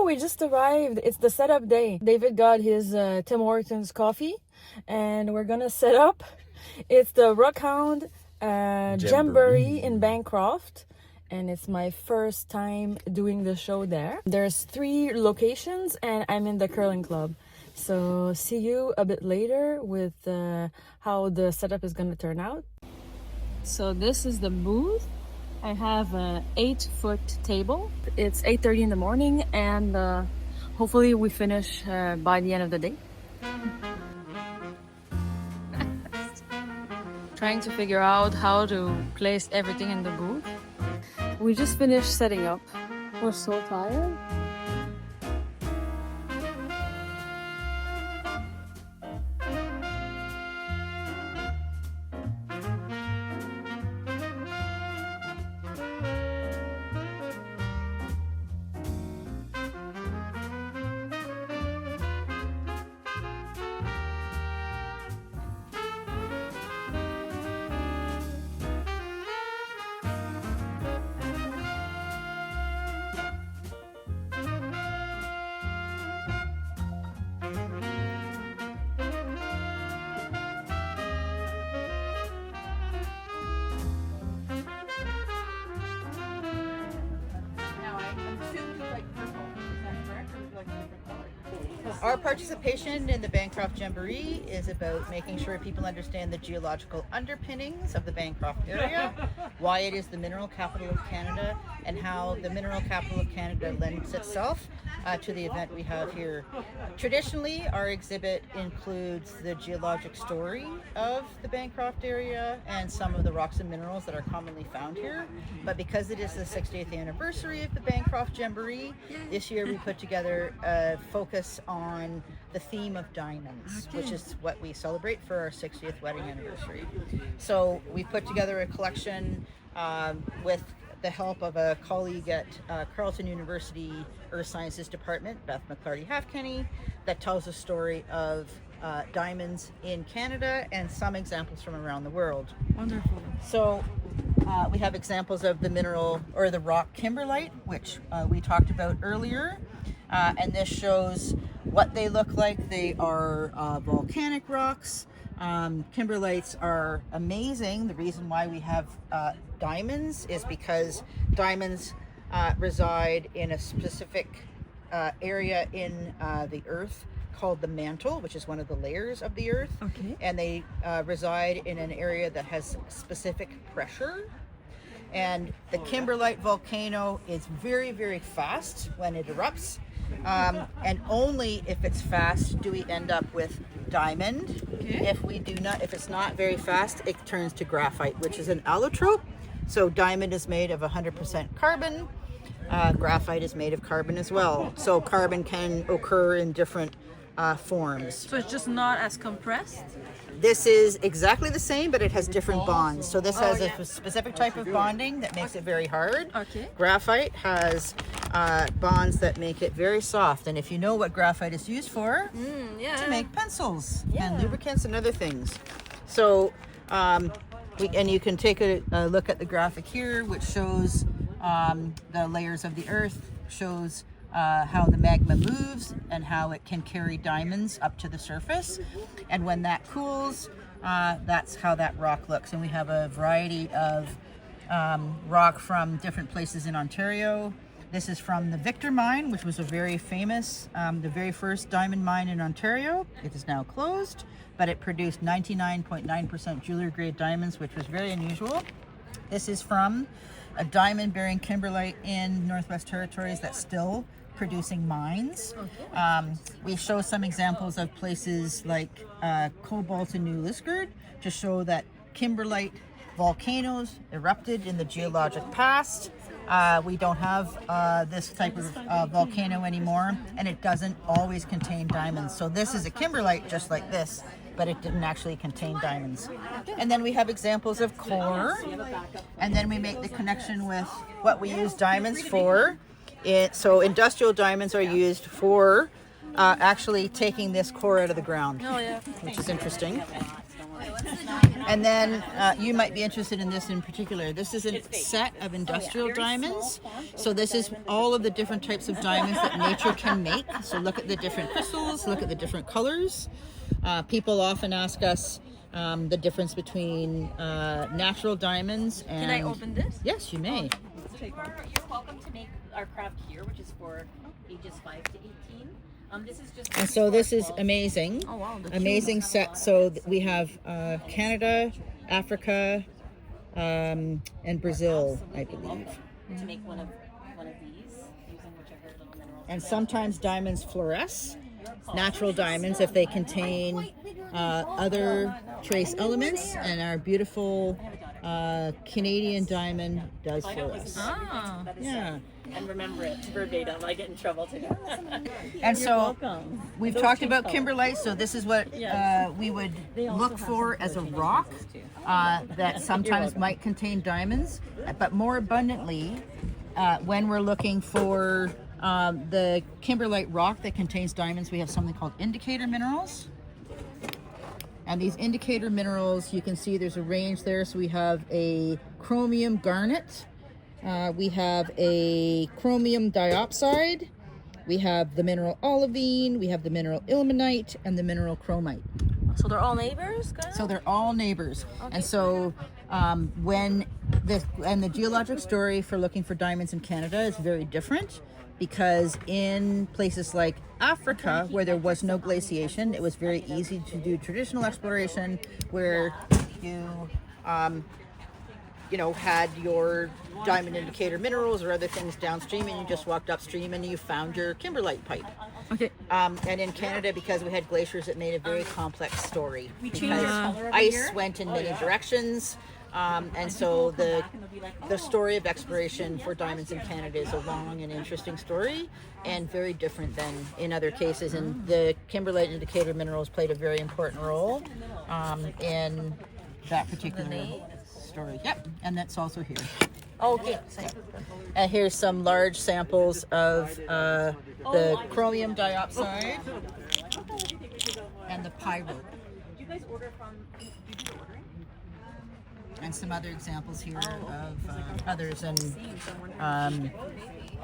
we just arrived. It's the setup day. David got his Tim Hortons coffee, and we're gonna set up. It's the Rockhound Gemboree in Bancroft, and it's my first time doing the show there. There's 3 locations, and I'm in the curling club. So see you a bit later with how the setup is gonna turn out. So this is the booth. I have an 8-foot table. It's 8:30 in the morning, and hopefully we finish by the end of the day. Trying to figure out how to place everything in the booth. We just finished setting up. We're so tired. Our participation in the Bancroft Gemboree is about making sure people understand the geological underpinnings of the Bancroft area, why it is the mineral capital of Canada, and how the mineral capital of Canada lends itself to the event we have here. Traditionally, our exhibit includes the geologic story of the Bancroft area and some of the rocks and minerals that are commonly found here. But because it is the 60th anniversary of the Bancroft Gemboree, this year we put together a focus on the theme of diamonds, which is what we celebrate for our 60th wedding anniversary. So we put together a collection with the help of a colleague at Carleton University Earth Sciences Department, Beth McClarty-Halfkenny, that tells a story of diamonds in Canada and some examples from around the world. Wonderful. So we have examples of the mineral or the rock Kimberlite, which we talked about earlier. And this shows what they look like. They are volcanic rocks. Kimberlites are amazing. The reason why we have diamonds is because diamonds reside in a specific area in the earth called the Mantle, which is one of the layers of the earth. Okay. And they reside in an area that has specific pressure. And the Kimberlite volcano is very, very fast when it erupts. And only if it's fast do we end up with diamond. Okay. If it's not very fast, it turns to graphite, which is an allotrope. So diamond is made of 100% carbon. Graphite is made of carbon as well. So carbon can occur in different forms. So it's just not as compressed? This is exactly the same, but it has different bonds. So this has a specific type of bonding that makes it very hard. Okay. Graphite has bonds that make it very soft. And if you know what graphite is used for, to make pencils and lubricants and other things. So, and you can take a look at the graphic here, which shows the layers of the earth, shows how the magma moves and how it can carry diamonds up to the surface. And when that cools, that's how that rock looks. And we have a variety of rock from different places in Ontario. This is from the Victor mine, which was a very famous, the very first diamond mine in Ontario. It is now closed, but it produced 99.9% jewelry grade diamonds, which was very unusual. This is from a diamond bearing kimberlite in Northwest Territories that's still producing mines. We show some examples of places like Cobalt in New Liskeard to show that kimberlite volcanoes erupted in the geologic past. We don't have this type of volcano anymore, and it doesn't always contain diamonds. So this is a kimberlite just like this, but it didn't actually contain diamonds. And then we have examples of core, and then we make the connection with what we use diamonds for. So industrial diamonds are used for actually taking this core out of the ground, which is interesting. And then you might be interested in this in particular. This is a set of industrial diamonds. So this is all of the different types of diamonds that nature can make. So look at the different crystals, look at the different colors. People often ask us the difference between natural diamonds and... Can I open this? Yes, you may. You're welcome to make our craft here, which is for ages 5 to 18. This is just... And so this is amazing. Oh wow, Amazing set. So we have Canada, Africa, and Brazil, I believe. To make one of these using whichever little mineral. And sometimes diamonds fluoresce, natural diamonds, if they contain other trace elements, and our beautiful Canadian diamond does fluoresce. Ah. Yeah. And remember it verbatim. I get in trouble too. And so Welcome. we've talked about Kimberlite, so this is what we would look for as a rock that sometimes might contain diamonds, but more abundantly when we're looking for the Kimberlite rock that contains diamonds, we have something called indicator minerals. And these indicator minerals, you can see there's a range there. So we have a chromium garnet, we have a chromium diopside, we have the mineral olivine, we have the mineral ilmenite, and the mineral chromite. So they're all neighbors, kind of? So they're all neighbors. Okay. And so the geologic story for looking for diamonds in Canada is very different, because in places like Africa, where there was no glaciation, it was very easy to do traditional exploration, where you had your diamond indicator minerals or other things downstream, and you just walked upstream and you found your Kimberlite pipe. Okay. And in Canada, because we had glaciers, it made a very complex story. Because color ice went in many directions. And so the story of exploration for diamonds in Canada is a long and interesting story, and very different than in other cases. And the Kimberlite indicator minerals played a very important role in that particular story. Yep, and that's also here. Okay. And here's some large samples of the chromium diopside and the pyrope. Do you guys order from? And some other examples here of others. And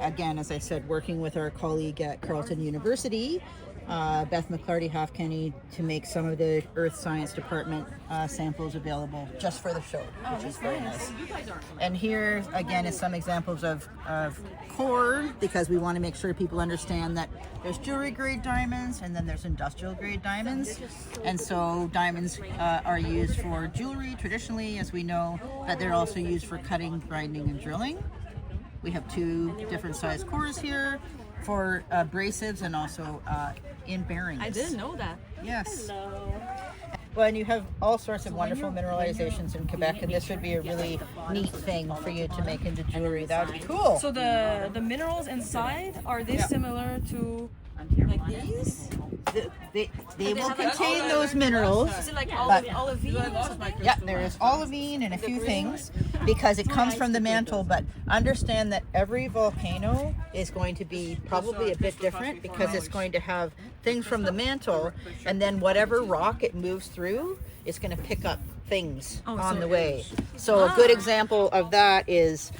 again, as I said, working with our colleague at Carleton University, Beth McClarty Halfkenny, to make some of the Earth Science Department samples available just for the show, which is very nice. And here again is some examples of core, because we want to make sure people understand that there's jewelry grade diamonds and then there's industrial grade diamonds. And so diamonds are used for jewelry traditionally, as we know, but they're also used for cutting, grinding, and drilling. We have 2 different size cores here for abrasives and also in bearings. I didn't know that. Yes. Well, and you have all sorts of wonderful mineralizations in Quebec, and this would be a really neat thing for you to make into jewelry. That would be cool. So the minerals inside, are they similar to like these? They will contain those minerals. Is it like but- olivine or something? Yeah, there is olivine and a few things, because it comes from the mantle, but understand that every volcano is going to be probably a bit different, because it's going to have things from the mantle, and then whatever rock it moves through is going to pick up things on the way. So a good example of that is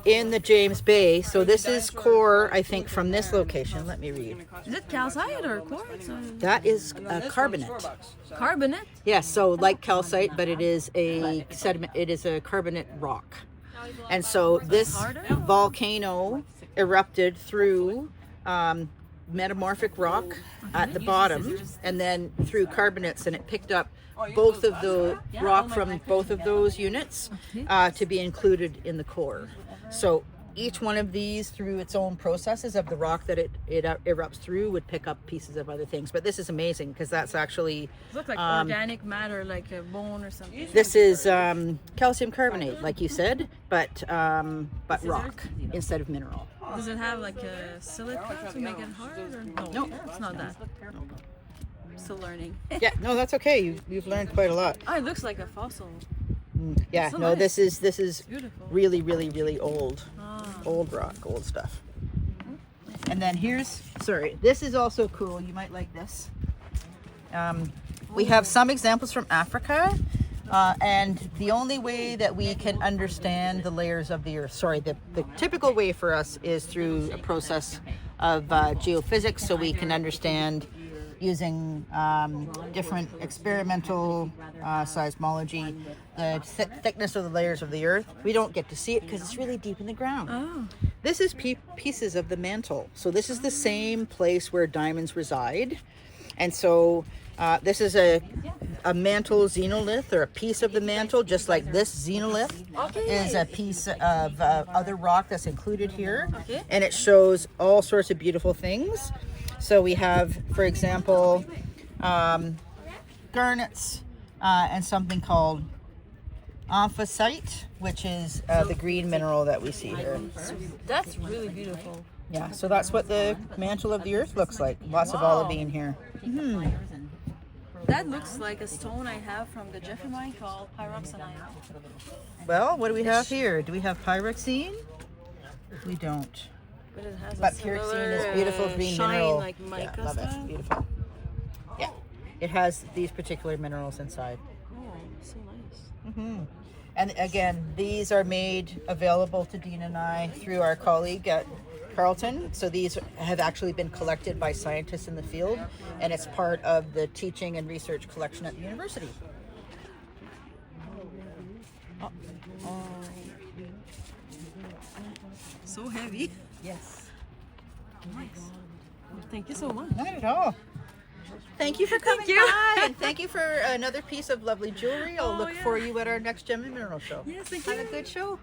in the James Bay. So this is core, I think, from this location. Let me read. Is it calcite or quartz? Or... That is carbonate. Carbonate? Yes, so like calcite, but it is a sediment. It is a carbonate rock. And so this volcano erupted through metamorphic rock at the bottom, and then through carbonates, and it picked up both of the rock from both of those units to be included in the core. So each one of these, through its own processes of the rock that it erupts through, would pick up pieces of other things. But this is amazing, because that's actually It looks like organic matter, like a bone or something. this is calcium carbonate, like you said, but rock instead of mineral. Does it have like a silica to make it hard? Or? No, it's not that. I'm still learning. Yeah, no, that's okay. You've learned quite a lot. Oh, it looks like a fossil. Yeah, so no, nice. this is Beautiful. really, really, really old, old rock, old stuff. And then this is also cool. You might like this. We have some examples from Africa. And the only way that we can understand the layers of the earth, the typical way for us is through a process of geophysics, so we can understand using different experimental seismology the thickness of the layers of the earth. We don't get to see it because it's really deep in the ground. Oh. This is pieces of the mantle. So this is the same place where diamonds reside. And so this is a mantle xenolith, or a piece of the mantle, just like this xenolith is a piece of other rock that's included here. Okay. And it shows all sorts of beautiful things. So we have, for example, garnets and something called amethyst, which is the green mineral that we see here. That's really beautiful. Yeah, so that's what the mantle of the earth looks like. Lots of olivine here. That looks like a stone I have from the Jeffrey mine called pyroxenite. Well, what do we have here? Do we have pyroxene? We don't. But it has But a pyroxene is similar, beautiful green shine, mineral. like mica Yeah, love it. style. Beautiful. Yeah, it has these particular minerals inside. Oh, so nice. And again, these are made available to Dean and I through our colleague at Carleton. So these have actually been collected by scientists in the field, and it's part of the teaching and research collection at the university. So heavy. Yes. Nice. Thank you so much. Not at all. Thank you for coming by, and thank you for another piece of lovely jewelry. I'll look for you at our next Gem and Mineral show. Yes, thank you. Have a good show.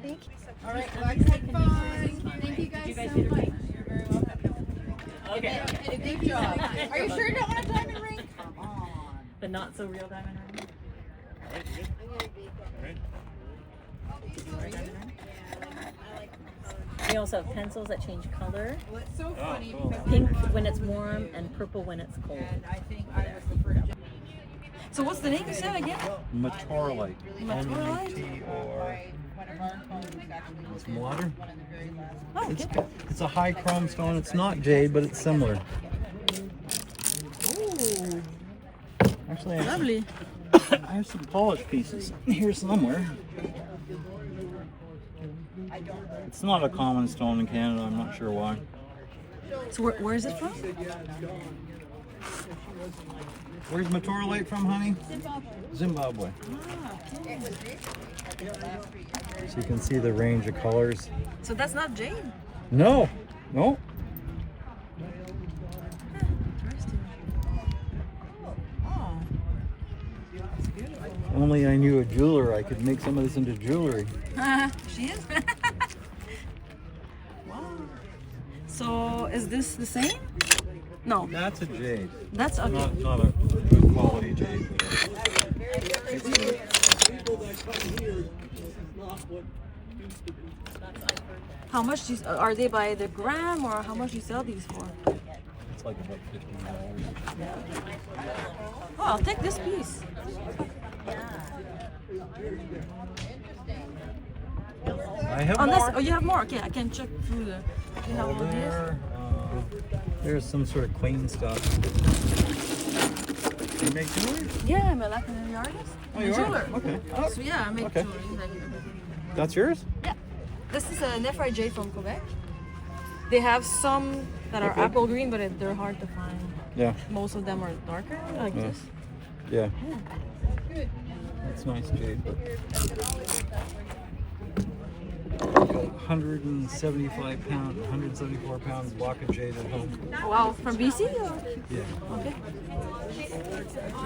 Thank you. All right, Thank you guys so much. Okay. did a good job. Are you sure you don't want a diamond ring? The not so real diamond ring. We also have pencils that change color. Well, it's so funny Pink when it's warm and purple when it's cold. I think I was the first. So what's the name you said again? Meteorite. Meteorite? M-E-T-O-R. It's water. Oh, It's, okay. it's a high chrome stone. It's not jade, but it's similar. Ooh, Actually, I have, lovely. I have some polished pieces here somewhere. It's not a common stone in Canada. I'm not sure why. So where is it from? Where's Meteorite from, honey? Zimbabwe. So you can see the range of colors. So that's not jade. No, no. Interesting. Oh, that's beautiful. Only I knew a jeweler, I could make some of this into jewelry. She is. Wow. So is this the same? No, That's a jade. that's okay. Not a good quality jade. How much are they by the gram, or how much do you sell these for? It's like about $15. Oh, I'll take this piece. I have Unless, more. oh, you have more. Okay, I can check through the. You have all this? There, there's some sort of queen stuff. You make jewelry? Yeah, I'm a lapidary artist. Oh, you are? jeweler. Okay. So yeah, I make Okay. jewelry. Like, That's yours? yeah, this is a nephrite jade from Quebec. They have some that are Okay. apple green, but they're hard to find. Yeah. Most of them are darker, like Yeah. this. Yeah. That's nice jade. 175 pound, 174 pounds block of jade at home. Wow, from BC? Or? Yeah. Okay.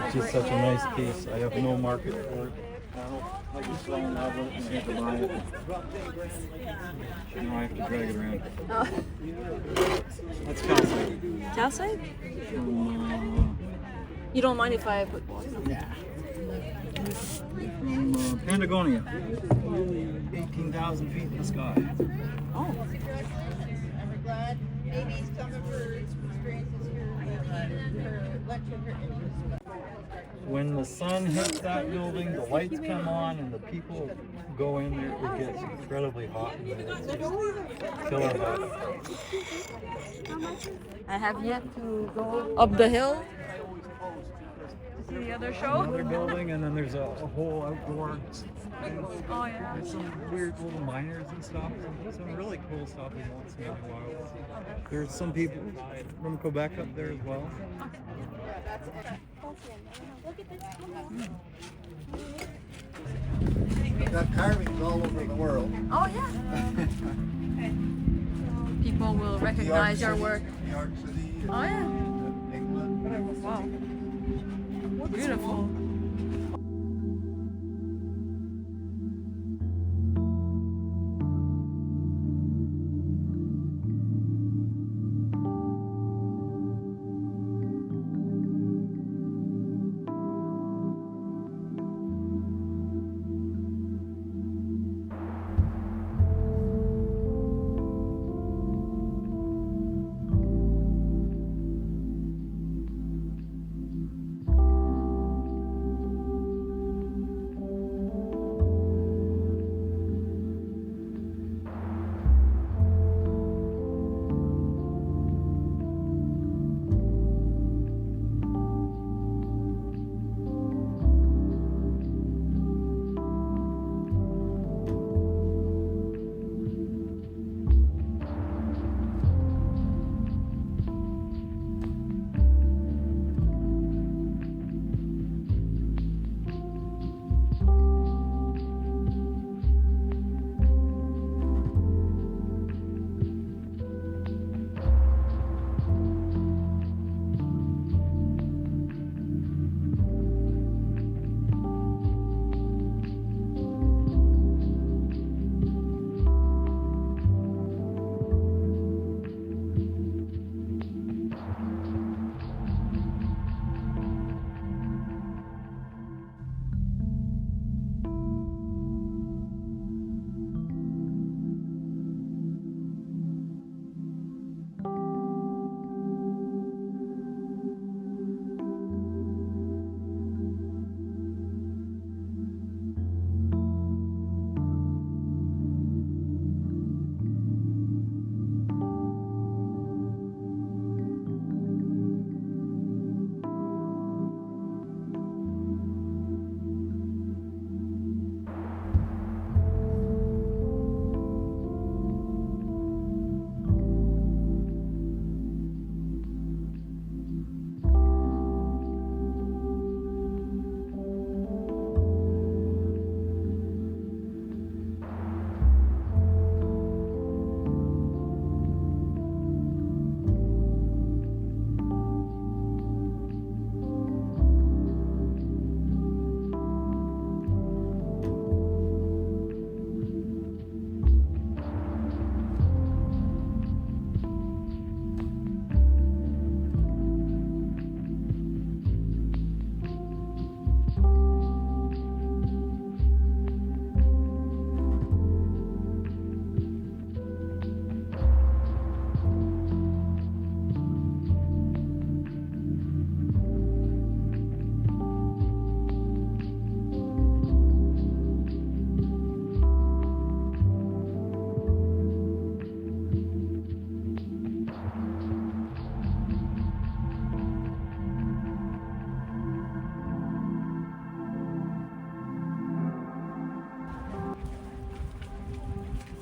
It's just such a nice piece. I have no market for it. I just fell in love with it and had to buy it. Now I have to drag it around. Oh. That's calcite. Calcite? You don't mind if I put water? Yeah. From Patagonia. 18,000 feet in the sky. Oh. And we're glad maybe some of her experiences here led to her interest. When the sun hits that building, the lights come on, and the people go in there, it gets incredibly hot in there. It's just killer hot. I have yet to go up the hill to See the other show? Another building, and then there's a whole outdoor. Oh yeah. There's some weird little miners and stuff. Some really cool stuff we won't see in a while. There's some people from Quebec up there as well. We've got carvings all over the world. Oh yeah. People will recognize your work. New York City, Oh yeah. England. Wow. Beautiful.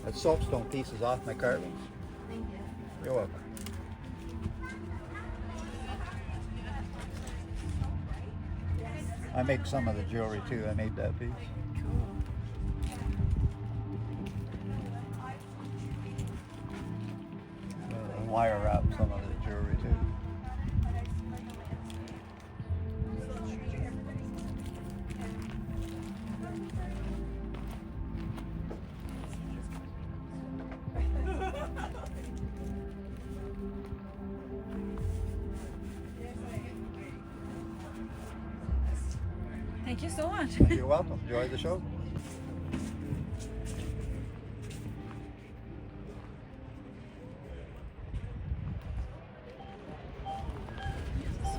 That soapstone piece is off my carvings. Thank you. You're welcome. I make some of the jewelry too. I made that piece. Wire wrap some of the jewelry too. Thank you so much. You're welcome. Enjoy the show.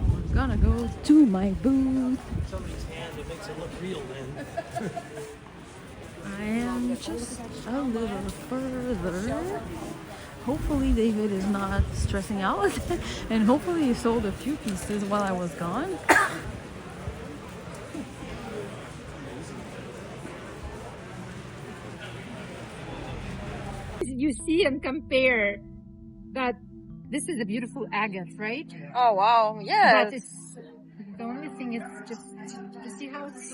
We're gonna go to my booth. Somebody's hand, it makes it look real then. I am just a little further. Hopefully David is not stressing out and hopefully he sold a few pieces while I was gone. you see and compare that this is a beautiful agate, right? Oh wow, yeah. But it's the only thing is just to see how it's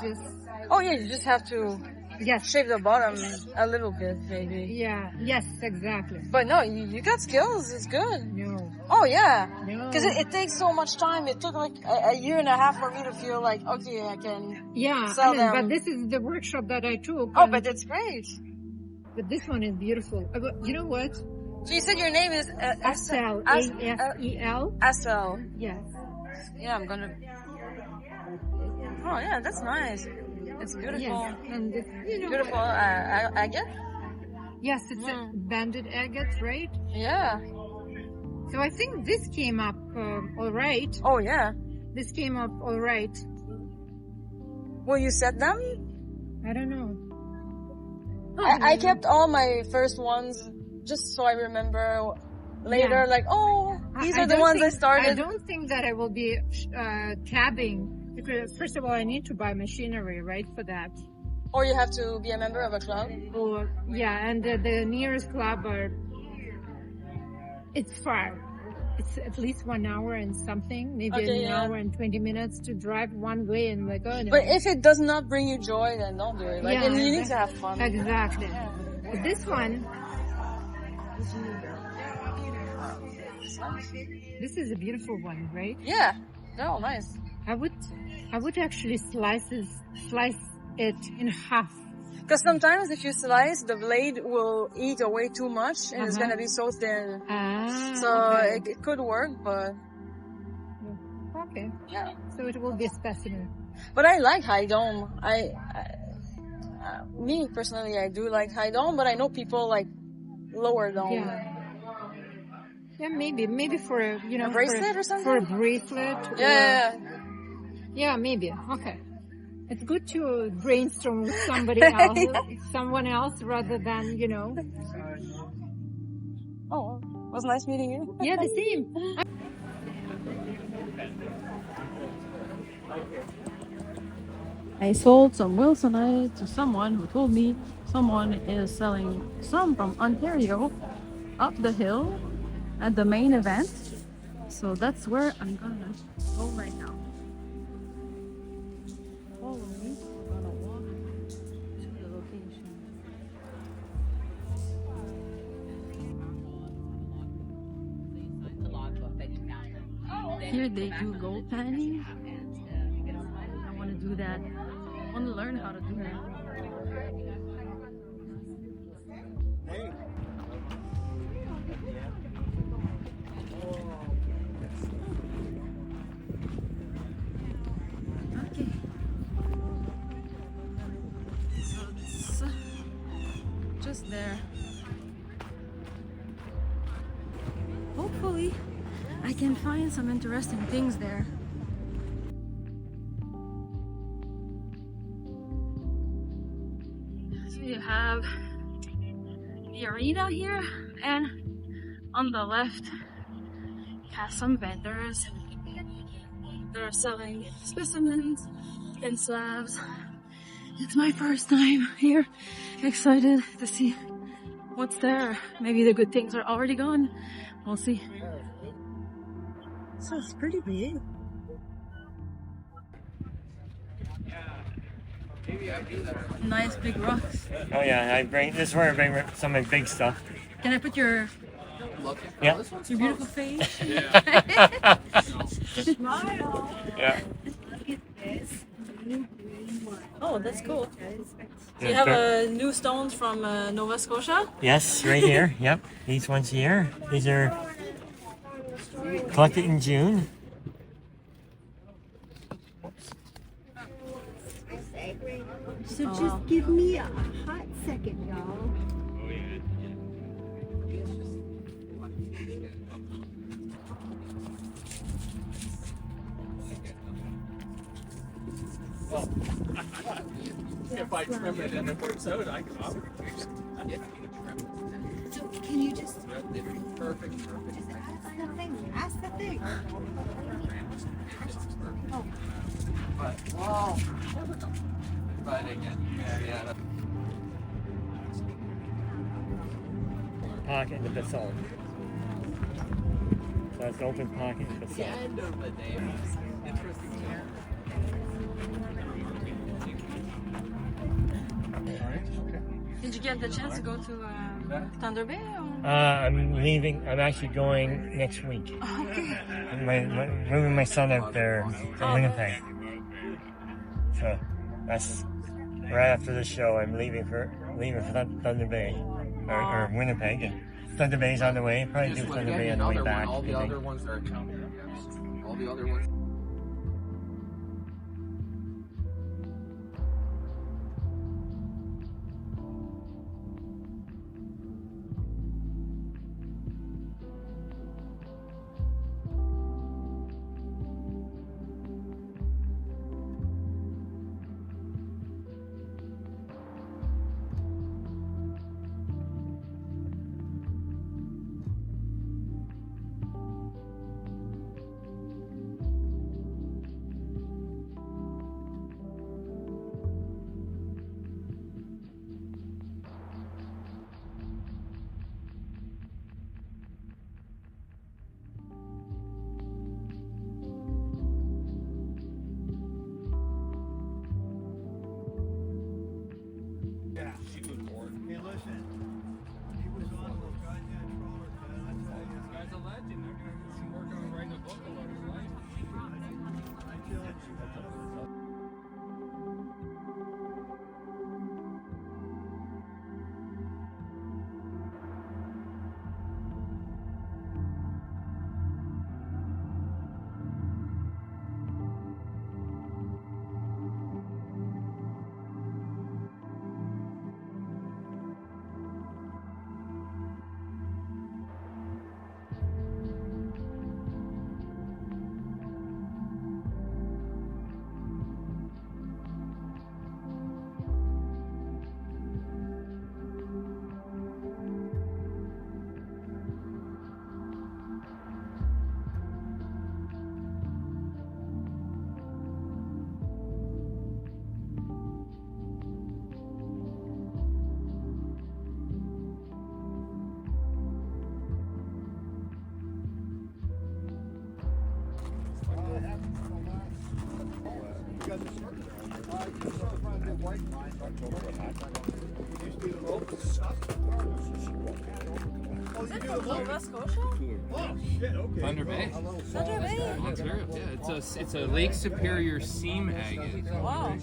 just Oh yeah, you just have to yes, shape the bottom a little bit, maybe. yeah, yes, exactly. But no, you got skills. It's good. No, Oh yeah, no, because it takes so much time. It took like a year and a half for me to feel like okay, I can. yeah, Sell I mean, them. but this is the workshop that I took. Oh, and- but it's great. but this one is beautiful. But you know what? So you said your name is Asel, A-S-E-L. Asel. Yes. Yeah, I'm gonna. Oh yeah, that's nice. It's beautiful. Yes, and this, you know, Beautiful agate. yes, it's a banded agate, right? Yeah. So I think this came up all right. Oh yeah. This came up all right. Will you set them? I don't know. I kept all my first ones just so I remember later. Yeah. Like, oh, these are the don't ones I think- started. I don't think that I will be cabbing because first of all, I need to buy machinery, right, for that. Or you have to be a member of a club. Or yeah, and the nearest club it's far. It's at least 1 hour and something, maybe Okay, an yeah. hour and 20 minutes to drive one way, and like, oh no. But if it does not bring you joy, then don't do it. Like, Yeah, and you need to have fun. Exactly. But this one, this is a beautiful one, right? Yeah. No, nice. I would actually slice it in half. Because sometimes if you slice, the blade will eat away too much and it's gonna be so thin. So Okay. it could work, but Okay. yeah. So it will be a specimen. But I like high dome. Me personally, I do like high dome, but I know people like lower dome. Yeah. Yeah, maybe for a A bracelet or something? For a bracelet. Yeah. Yeah, maybe. Okay. It's good to brainstorm with somebody else, someone else, rather than Oh, it was nice meeting you. Yeah, the same. I sold some Wilsonite to someone who told me someone is selling some from Ontario up the hill at the main event. So that's where I'm gonna go right now. Follow me. I'm gonna walk to the location. Here they do gold panning. I want to do that. I want to learn how to do that. Okay. So it's just there. Hopefully, I can find some interesting things there. So you have the arena here, and on the left, you have some vendors that are selling specimens and slabs. It's my first time here. Excited to see what's there. Maybe the good things are already gone. We'll see. So it's pretty big. Nice big rocks. Oh yeah, this is where I bring some of my big stuff. Can I put your Yeah. your beautiful face? Yeah. Oh, that's cool. So you have new stones from Nova Scotia? Yes, right here. Yep. These ones here. These are collected in June. So just give me a hot second, y'all. If I trim it and it works out, I can offer it. So can you just Perfect. just ask the thing? Ask the thing. Oh. But again, yeah. pocket in the basalt. So that's the open pocket in the basalt. End of the day. Interesting. Did you get the chance to go to Thunder Bay? Or? I'm leaving. I'm actually going next week. Okay. Moving my son out there to Winnipeg. So that's right after the show. I'm leaving for Thunder Bay or Winnipeg. And Thunder Bay's on the way. Probably do Thunder Bay on the way back. All the other ones are counted. Yes. All the other ones. Nova Scotia? Oh shit! Okay. Thunder Bay. Thunder Bay. Ontario. Yeah, it's a Lake Superior seam agate. Wow.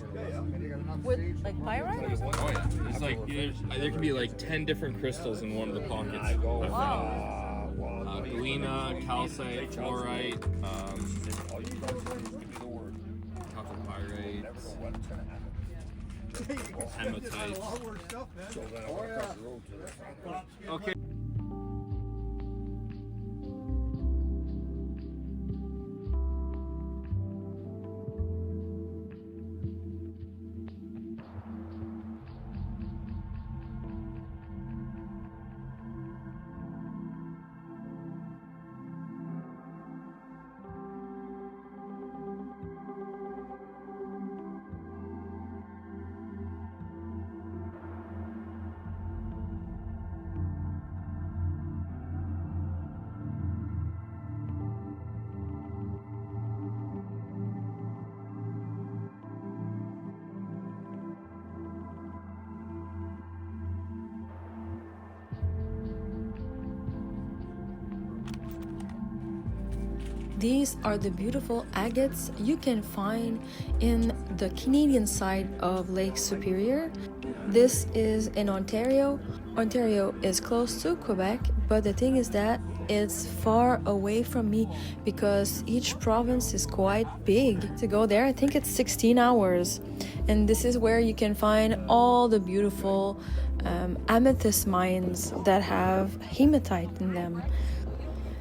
With like pyrite? Oh yeah. It's like there can be like 10 different crystals in one of the pockets. Wow. Galena, calcite, fluorite, copper pyrite, hematite. Okay. These are the beautiful agates you can find in the Canadian side of Lake Superior. This is in Ontario. Ontario is close to Quebec, but the thing is that it's far away from me because each province is quite big. To go there, I think it's 16 hours. And this is where you can find all the beautiful amethyst mines that have hematite in them.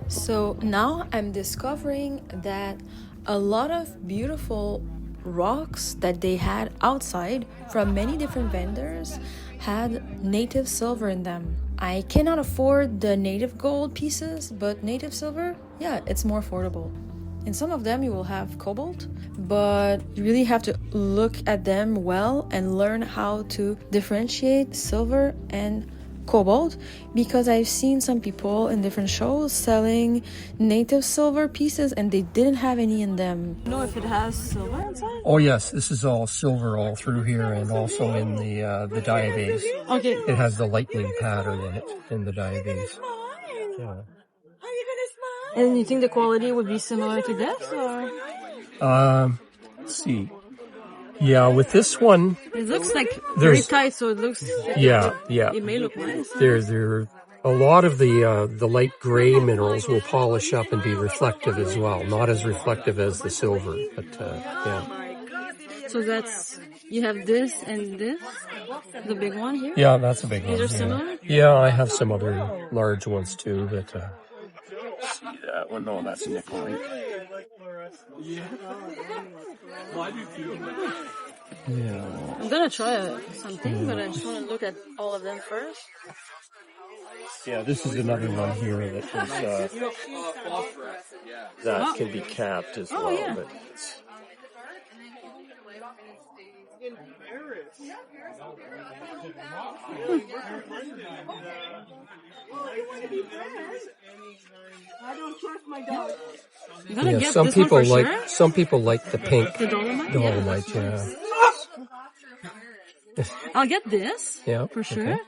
So now I'm discovering that a lot of beautiful rocks that they had outside from many different vendors had native silver in them. I cannot afford the native gold pieces, but native silver, yeah, it's more affordable. In some of them you will have cobalt, but you really have to look at them well and learn how to differentiate silver and Cobalt, because I've seen some people in different shows selling native silver pieces and they didn't have any in them. You know if it has silver inside? Oh yes, this is all silver all through here and also in the diabase. Okay. It has the lightning pattern in it, in the diabase. Yeah. And you think the quality would be similar to this, or? Let's see. Yeah, with this one, It looks like very tight, so it looks. yeah. It may look nice. There a lot of the light gray minerals will polish up and be reflective as well. Not as reflective as the silver, but yeah. So that's, you have this and this, the big one here? Yeah, that's a big one. These are similar? Yeah, I have some other large ones too, but see that one? No, that's a nickelite. Yeah. I'm gonna try something, but I just want to look at all of them first. Yeah, this is another one here that is, that can be capped as well. Yeah. But it's, I don't trust my dog. yeah, some people like the pink dolomite. Yeah. I'll get this. Yeah. For sure. Okay.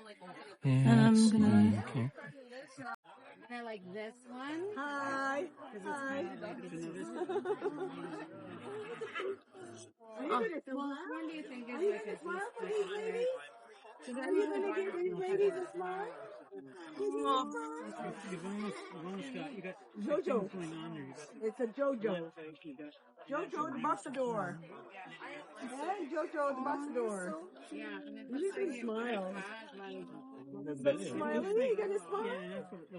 And I'm gonna. Okay. I like this one. Hi. Hi. So which one do you think is like a Are you gonna give these ladies a smile? Jojo. It's a Jojo. Jojo the Bussador. Hey, Jojo the Bussador. Yeah. You can smile. Smile. You're gonna smile.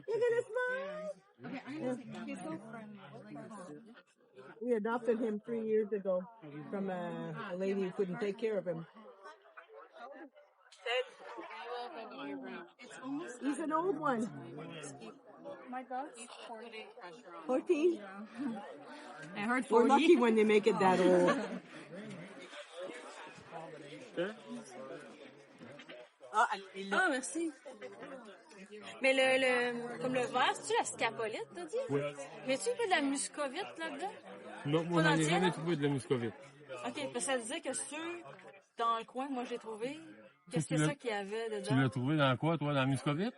You're gonna smile. Okay, I know. He's so friendly. We adopted him 3 years ago from a lady who couldn't take care of him. He's an old one. My dog's 14? I heard We're 40. lucky when they make it that old. Ah, merci. Mais comme le vert, c'est-tu la scapolite, t'as dit? Oui. Mais tu peu de la muscovite là-dedans? Non, moi, j'en ai jamais trouvé de la muscovite. Ok, parce que ça disait que ceux dans le coin, moi, j'ai trouvé. Qu'est-ce que c'est ça qu'il y avait dedans? Tu l'as trouvé dans quoi, toi, dans la muscovite?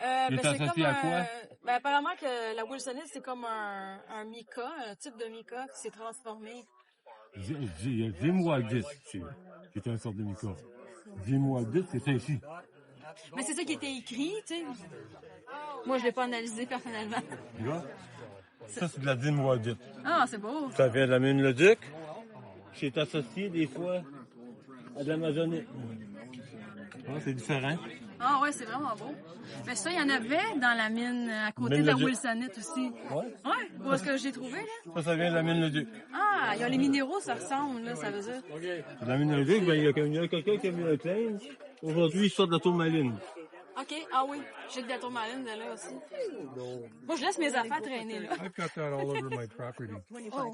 Ben, est c'est associé comme à quoi? Ben, apparemment que la Wilsonite, c'est comme un mica, un type de mica qui s'est transformé. Dis-moi 10, c'est une sorte de micro. Dis-moi 10, c'est ça ici. Mais c'est ça qui était écrit, tu sais. Moi, je l'ai pas analysé personnellement. Là, ça, c'est de la dimoisite. Ah, c'est beau. Ça vient de la mine Le Duc, qui est associé des fois à de l'Amazonie. Ah, c'est différent. Ah ouais, c'est vraiment beau. Mais ça, il y en avait dans la mine à côté de la Wilsonite aussi. Ouais? Ouais, où est-ce que j'ai trouvé, là? Ça vient de la mine Le Duc. Ah, il y a les minéraux, ça ressemble, là, ça veut dire. La mine Le Duc, ben, il y a quelqu'un qui a mis un claim. Aujourd'hui, il sort de la tourmaline. OK, ah oui, j'ai de la tourmaline de là aussi. Moi, je laisse mes affaires traîner, là. I've got that all over my property. Oh.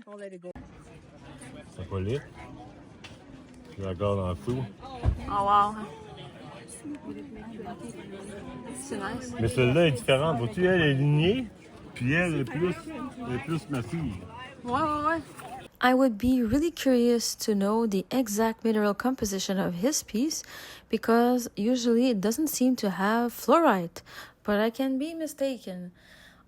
C'est pas laid. Je la garde en dessous. Oh, wow. C'est nice. Mais celle-là est différente. Vois-tu, elle est lignée, puis elle est plus massive. Ouais. I would be really curious to know the exact mineral composition of his piece because usually it doesn't seem to have fluorite, but I can be mistaken.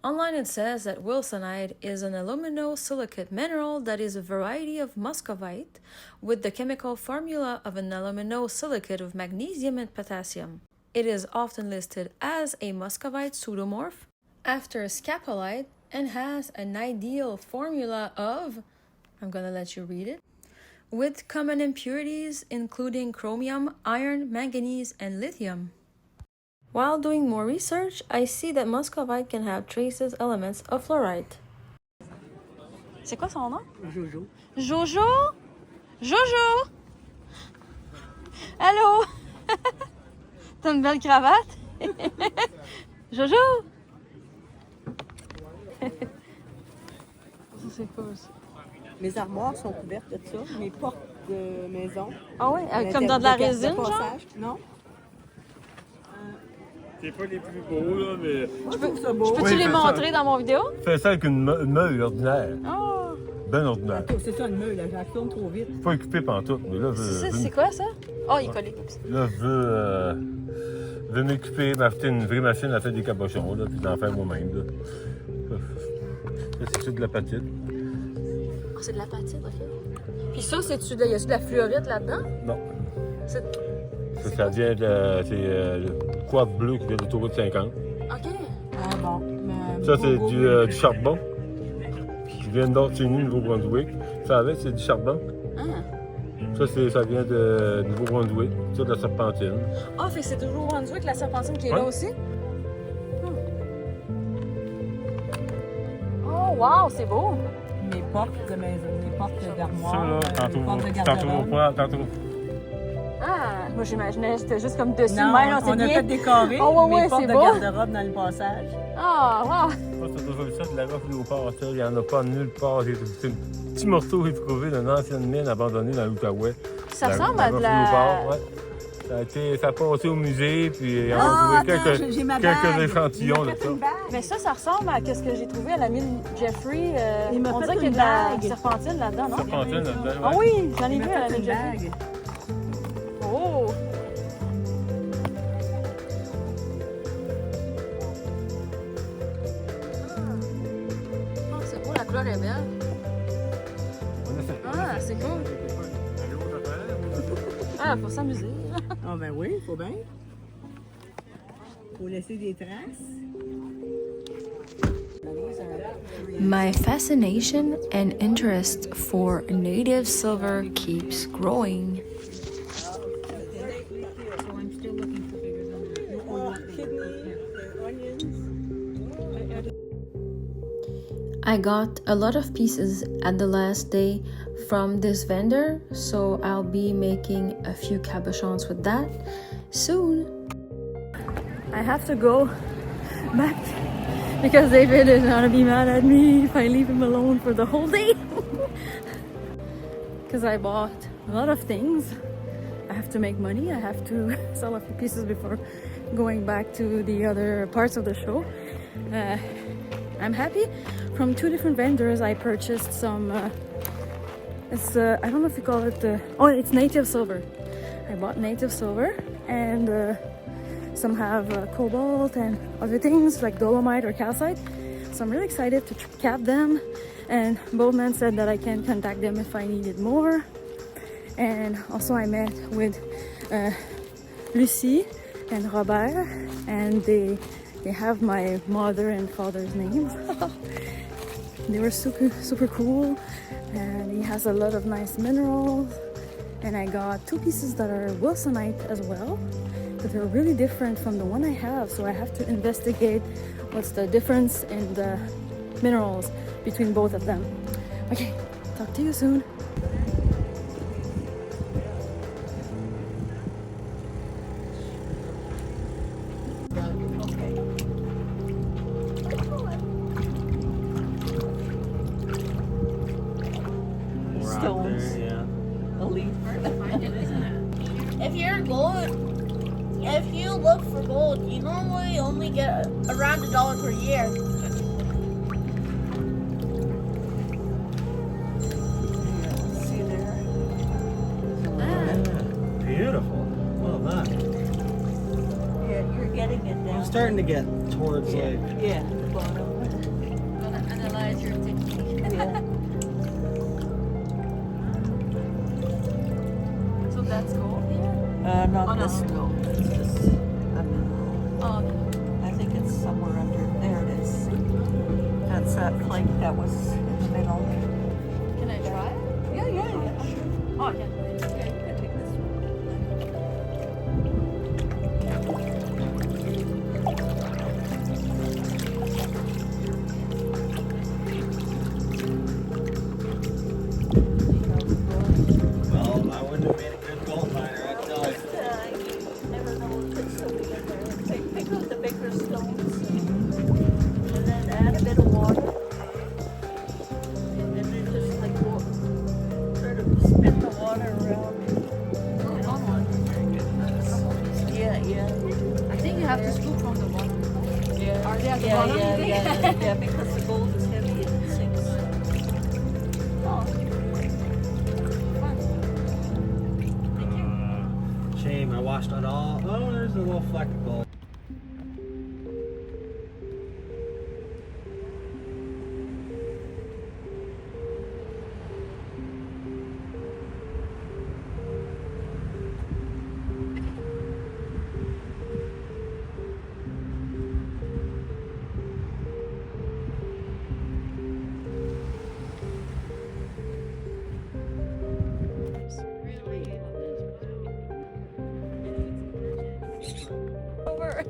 Online it says that Wilsonite is an aluminosilicate mineral that is a variety of muscovite with the chemical formula of an aluminosilicate of magnesium and potassium. It is often listed as a muscovite pseudomorph after a scapolite and has an ideal formula of, I'm gonna let you read it, with common impurities including chromium, iron, manganese, and lithium. While doing more research, I see that muscovite can have traces elements of fluorite. C'est quoi son nom? Jojo. Jojo? Jojo? Allô? T'as une belle cravate? Jojo? C'est quoi aussi? Mes armoires sont couvertes de ça. Mes portes de maison. Ah ouais? Comme dans de la résine, genre? Non. C'est pas les plus beaux, là, mais. Je peux-tu les montrer dans mon vidéo? Fais ça avec une meule ordinaire. Oh! Ben ordinaire. C'est ça, une meule, là, je la tourne trop vite. Pas équipé pantoute, mais là, C'est quoi ça? Oh, il est collé. là, je veux m'équiper, m'acheter une vraie machine à faire des cabochons, là, puis d'en faire moi-même, là. Là, c'est de la patite. Oh, c'est de la patite, ok. Puis ça, c'est-tu de... y a-tu de la fluorite là-dedans? Non. C'est... Ça vient de... c'est le quartz bleu qui vient de l'autoroute 50. Ok. Ah bon. Ça, c'est du charbon. Qui vient d'Ortigny, Nouveau-Brunswick. Ça avec, c'est du charbon. Ah. Ça vient de Nouveau-Brunswick. Ça, de la serpentine. Ah, fait que c'est toujours Brunswick, la serpentine qui est là aussi? Oh, wow, c'est beau! Mes portes de maison, mes portes d'armoire. Ça, là, les portes de tantôt garde-robe. pas, tantôt. Ah, moi j'imaginais c'était juste comme dessus, Non, mais non, c'est on a bien. fait décorer Oh, ouais, mes ouais, portes c'est de beau. garde-robe dans le passage. Ah, wow! Moi, c'est toujours ça, de la roche léopard, ça. Il n'y en a pas nulle part. C'est un petit morceau que j'ai trouvé d'une ancienne mine abandonnée dans l'Outaouais. Ça ressemble à de roche la... léopard, ouais. Ça a passé au musée, puis on a Ah, trouvé attends, j'ai ma quelques bague. échantillons Il m'a de fait ça. une bague. Mais ça ressemble à ce que j'ai trouvé à la mine Jeffrey. Il m'a on fait dirait qu'il y a une de la bague. serpentine là-dedans, non? Serpentine là-dedans, Ah ouais. oui, j'en ai Il vu m'a à la fait mine une Jeffrey. bague. Oh! Oh, c'est beau, la couleur est belle. Ah, c'est cool. Ah, faut s'amuser. Ah ben oui, faut bien. Faut laisser des traces. My fascination and interest for native silver keeps growing. I got a lot of pieces at the last day from this vendor, so I'll be making a few cabochons with that soon. I have to go back because David is gonna be mad at me if I leave him alone for the whole day. Because I bought a lot of things. I have to make money. I have to sell a few pieces before going back to the other parts of the show. I'm happy. From two different vendors I purchased some, it's I don't know if you call it, it's native silver. I bought native silver and some have cobalt and other things like dolomite or calcite. So I'm really excited to cap them, and both men said that I can contact them if I needed more. And also I met with Lucie and Robert, and they have my mother and father's names. They were super cool, and he has a lot of nice minerals. And I got two pieces that are Wilsonite as well, but they're really different from the one I have, so I have to investigate what's the difference in the minerals between both of them. Okay, talk to you soon. Stones. A leaf. If you're gold, if you look for gold, you normally only get around $1 per year. See there? Beautiful. Well done. Yeah, you're getting it now. I'm starting to get towards like. Yeah, the bottom. Gonna analyze your technique. So that's gold here? Not Oh, no. this gold. It's just a mineral. Oh, okay. I think it's somewhere under. There it is. That's that plate that was in the middle. Can I try it? Yeah, sure. Oh, yeah. Yeah, you can take this one. Well, I wouldn't have made a good gold miner, I tell you. You never know what there's something in there. Pick up the bigger stones and then add a bit of water. And then just like sort of spin the water around. Yeah. I think you have to scoop from Yeah, because the gold is heavy and it sinks. Oh. Shame, I washed it all. Oh, there's a little fleck of gold. Over.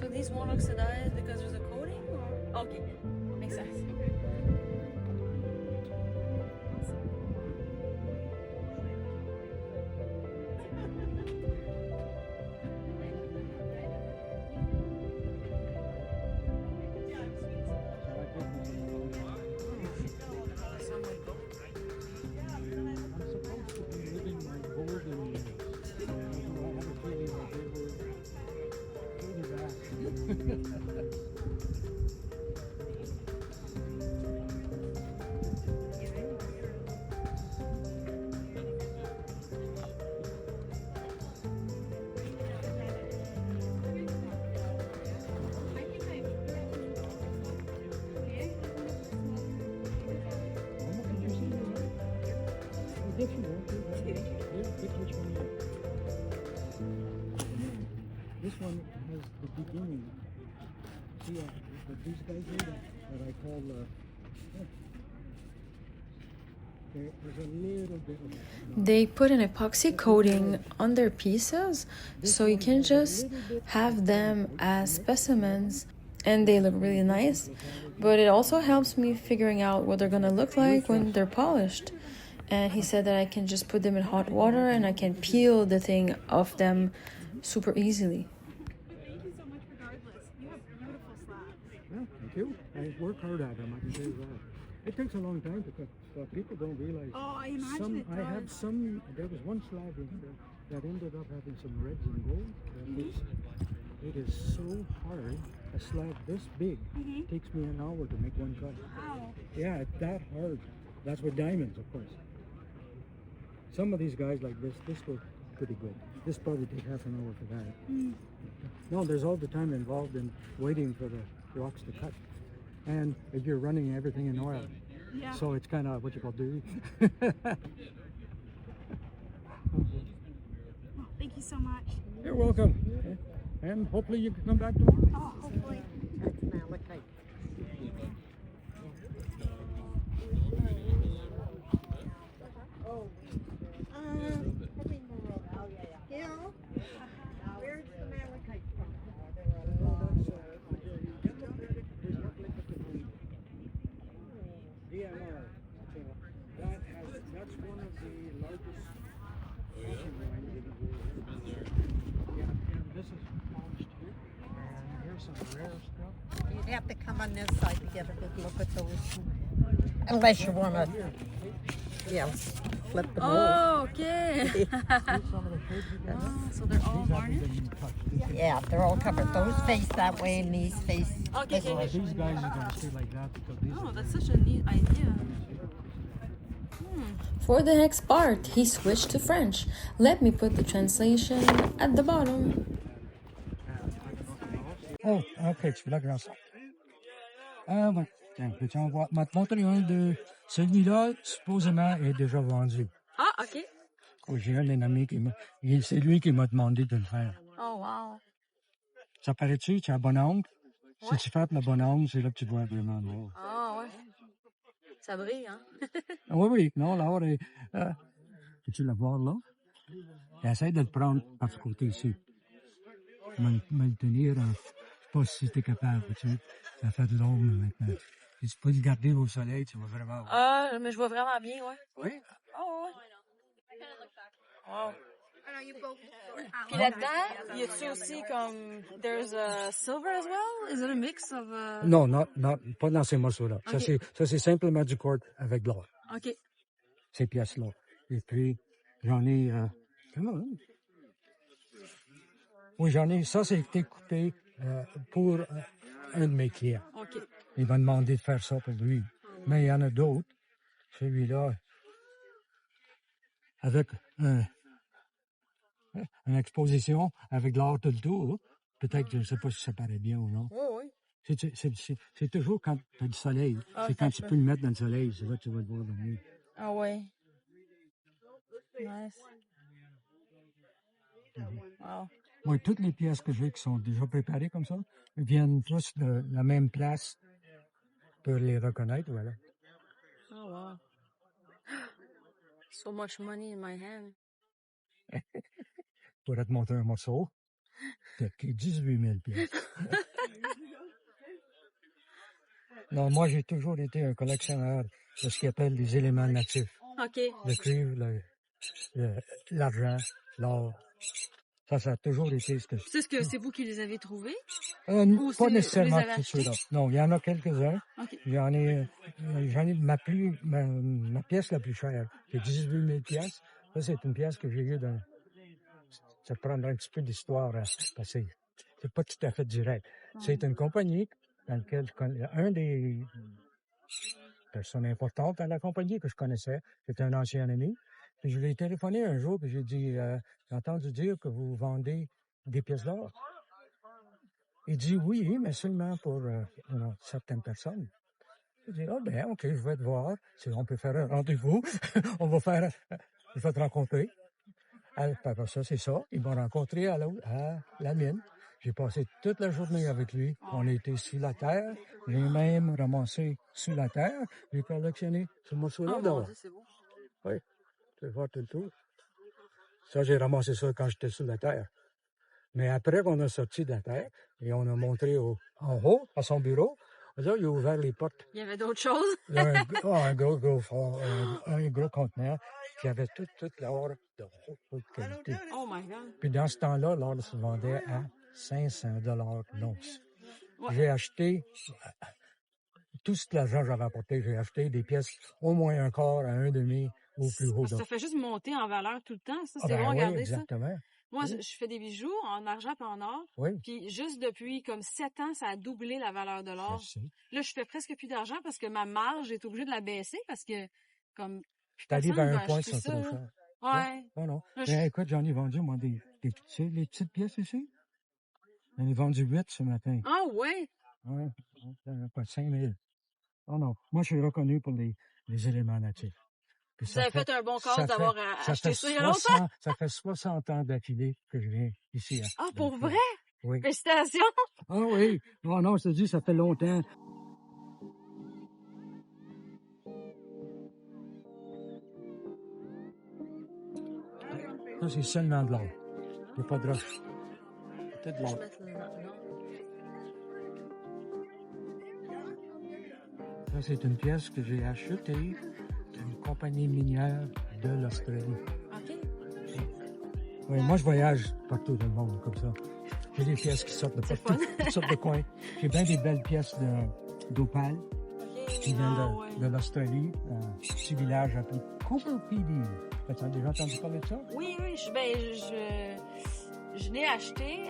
So these won't oxidize because there's a coating? Or? Okay, makes sense. This one has the beginning. See, these guys here that I call there's a little bit of They put an epoxy coating on their pieces, so you can just have them as specimens, and they look really nice. But it also helps me figuring out what they're gonna look like when they're polished. And he said that I can just put them in hot water and I can peel the thing off them super easily. Thank you so much regardless. You have beautiful slabs. Yeah, thank you. I work hard at them, I can tell you that. It takes a long time to cook, so people don't realize. Oh, I imagine it does. I have some, there was one slab that ended up having some reds and gold. It is so hard. A slab this big takes me an hour to make one cut. Wow. Yeah, it's that hard. That's with diamonds, of course. Some of these guys like this goes pretty good. This probably take half an hour for that. No, there's all the time involved in waiting for the rocks to cut. And you're running everything in oil. Yeah. So it's kind of what you call dirty. Oh, thank you so much. You're welcome. And hopefully you can come back tomorrow. Oh, hopefully. That's malachite. this is polished here. And here's some rare stuff. You'd have to come on this side to get a good look at those. Unless you want to, flip the mold. Oh, okay. So they're all varnished? Yeah, they're all covered. Those face that way and these face this way. These guys are going to stay like that because these Oh, that's such a neat idea. For the next part, he switched to French. Let me put the translation at the bottom. Oh, ok, tu veux la grande. Ah, ouais. Tiens, peux-tu en voir? Ma te montrer un de celui-là, supposément, est déjà vendu. Ah, ok. Oh, j'ai un ami qui m'a. C'est lui qui m'a demandé de le faire. Oh, wow. Ça paraît-tu? Tu as un bon angle? Si tu fais le bon angle, c'est là que tu vois vraiment l'or. Ah, ouais. Ça brille, hein? Oui, oui. Non, l'or est. Peux-tu la voir là? Essaye de le prendre par ce côté ici. Me le tenir. Je ne sais pas si tu es capable. Ça fait de l'ombre maintenant. Si tu peux le garder au soleil, tu vas vraiment voir. Ah, mais je vois vraiment bien, ouais. Oui? Oh, ouais. Wow. Puis là-dedans, y a-tu aussi comme, there's a silver as well? Is it a mix of... Non, non, non, pas dans ces morceaux-là. Okay. Ça, c'est simplement du quartz avec de l'or. OK. Ces pièces-là. Et puis, j'en ai... comment? Oui, j'en ai... Ça, c'est été coupé pour un de mes clients. OK. Il m'a demandé de faire ça pour lui. Mais il y en a d'autres. Celui-là, avec une exposition avec de l'or tout le tour. Peut-être, je ne sais pas si ça paraît bien ou non. Oui, oui. C'est toujours quand tu as du soleil. Ah, c'est quand tu peux le mettre dans le soleil. C'est là que tu vas le voir le mieux. Ah, ouais. Nice. Wow. Oui, toutes les pièces que j'ai qui sont déjà préparées comme ça viennent tous de la même place pour les reconnaître, voilà. Oh, wow. So much money in my hand. Pour te montrer un morceau, t'as 18 000 pièces. Non, moi, j'ai toujours été un collectionneur de ce qu'ils appellent les éléments natifs. OK. Le cuivre, l'argent, l'or. Ça a toujours été ce que... C'est vous qui les avez trouvés? Pas nécessairement tous ceux-là. Non, il y en a quelques-uns. Okay. J'en ai ma pièce la plus chère, c'est 18 000 pièces. Ça, c'est une pièce que j'ai eue dans... Ça prendra un petit peu d'histoire à passer. C'est pas tout à fait direct. C'est une compagnie dans laquelle je connais... Un des personnes importantes dans la compagnie que je connaissais, c'était un ancien ami. Puis je lui ai téléphoné un jour, puis j'ai dit, j'ai entendu dire que vous vendez des pièces d'or. Il dit oui, mais seulement pour certaines personnes. J'ai dit, oh ben, ok, je vais te voir. On peut faire un rendez-vous. Je vais te rencontrer. Après ça, c'est ça. Ils m'ont rencontré à la mine. J'ai passé toute la journée avec lui. On a été sous la terre. J'ai même ramassé sous la terre. J'ai collectionné ce morceau-là d'or. C'est beau. Oui, tu vas voir tout le tour. Ça, j'ai ramassé ça quand j'étais sous la terre. Mais après qu'on a sorti de la terre, et on a montré en haut, à son bureau, là, il a ouvert les portes. Il y avait d'autres choses? Un gros conteneur qui avait tout l'or de haute qualité. Oh my God. Puis dans ce temps-là, l'or se vendait à 500 $ l'once. Ouais. J'ai acheté, tout cet argent que j'avais apporté, j'ai acheté des pièces au moins un quart à un demi au plus haut. Ça fait juste monter en valeur tout le temps. Ça, c'est ben bon, regardez exactement. ça. Moi, je fais des bijoux en argent et en or. Oui. Puis juste depuis comme 7 ans, ça a doublé la valeur de l'or. Là, je fais presque plus d'argent parce que ma marge est obligée de la baisser parce que comme t'arrives à un point qui sont trop chers. Ouais. Non, non. Mais écoute, j'en ai vendu, moi, tu sais, les petites pièces ici. J'en ai vendu 8 ce matin. Ah ouais? Oui, pas 5 000. Oh non. Moi, je suis reconnu pour les éléments natifs. Vous avez fait un bon cause d'avoir acheté ça il y a longtemps. Ça fait 60 ans d'affilée que je viens ici. Ah, pour vrai? Oui. Félicitations! Ah oui. Oh non, je te dis, ça fait longtemps. Ça, c'est seulement de l'or. Il n'y a pas de roche. C'est de l'or. Ça, c'est une pièce que j'ai achetée d'une compagnie minière de l'Australie. OK. Oui, moi, je voyage partout dans le monde comme ça. J'ai des pièces qui sortent de partout, toutes sortes de coins. J'ai bien des belles pièces d'Opal qui viennent de l'Australie, un petit village appelé Cobalt. As-tu déjà entendu parler de ça? Oui, je l'ai acheté,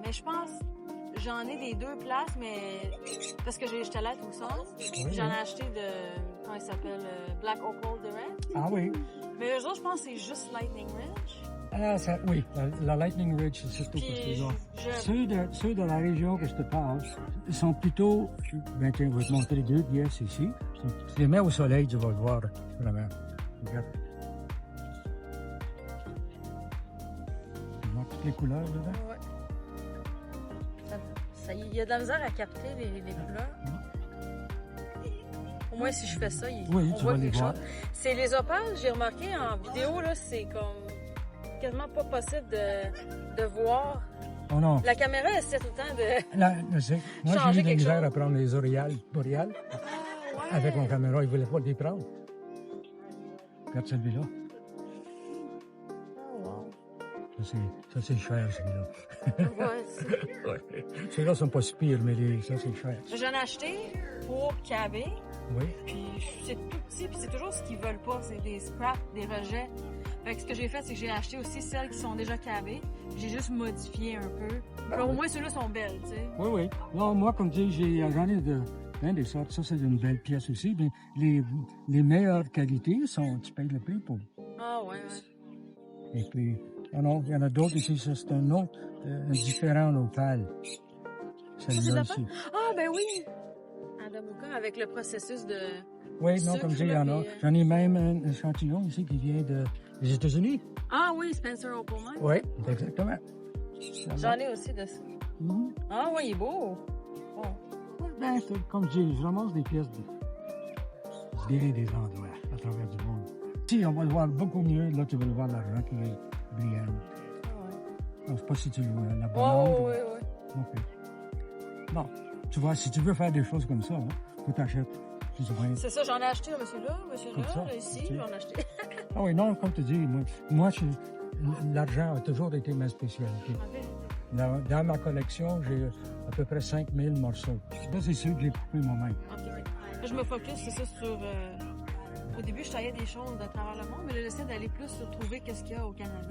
mais je pense j'en ai des 2 places, mais parce que j'étais allée à Tucson, j'en ai acheté de, comment il s'appelle, Black Opal de Red. Ah oui. Mais eux autres, je pense que c'est juste Lightning Ridge. Ah, ça, oui, la Lightning Ridge, c'est surtout parce que ceux de la région que je te parle, ils sont plutôt, ben tiens, je vais te montrer 2 pièces ici. Si tu les mets au soleil, tu vas le voir, vraiment. Regarde. Tu vois toutes les couleurs dedans? Ouais. Il y a de la misère à capter les couleurs. Au moins, si je fais ça, on voit quelque chose. C'est les opales, j'ai remarqué en vidéo, là, c'est comme quasiment pas possible de voir. Oh non. La caméra essaie tout le temps de Moi, j'ai eu de la misère à prendre les auréales boréales. Avec mon caméra, il voulait pas les prendre. Regarde celui-là. Ça, c'est cher, celui-là. Ouais. Ceux-là sont pas si pires, mais ça, c'est cher. J'en ai acheté pour caber. Oui. Puis c'est tout petit, puis c'est toujours ce qu'ils veulent pas. C'est des scraps, des rejets. Fait que ce que j'ai fait, c'est que j'ai acheté aussi celles qui sont déjà cabées. J'ai juste modifié un peu. Puis au moins, ceux-là sont belles, tu sais. Oui. Non, moi, comme tu dis, j'en ai des sortes. Ça, c'est une belle pièce aussi. Mais les meilleures qualités sont, tu payes le prix pour. Ah, ouais. Et puis, non, il y en a d'autres ici. Ça, c'est un autre, différent Opal. Celui-là ici. Ah, ben oui! Adamuka, avec le processus de. Oui, non, comme je dis, il y en a. J'en ai même un échantillon ici qui vient des États-Unis. Ah oui, Spencer Opal Mine. Oui, exactement. J'en ai aussi de ça. Ah oui, il est beau. Oh. Ben, comme je dis, je ramasse des pièces bien des endroits à travers du monde. Ici, on va le voir beaucoup mieux. Là, tu vas le voir l'argent qui est brillant. Je ne sais pas si tu vois la bonne oui. OK. Non, tu vois, si tu veux faire des choses comme ça, tu t'achètes. C'est ça, j'en ai acheté, monsieur-là, ici, j'en ai acheté. Ah oui, non, comme tu dis, moi l'argent a toujours été ma spécialité. Okay. Dans ma collection, j'ai à peu près 5000 morceaux. Là, c'est ceux que j'ai coupés moi-même. Okay. Je me focus, c'est ça, sur... Au début, je taillais des choses à travers le monde, mais là, j'essaie d'aller plus sur trouver qu'est-ce qu'il y a au Canada.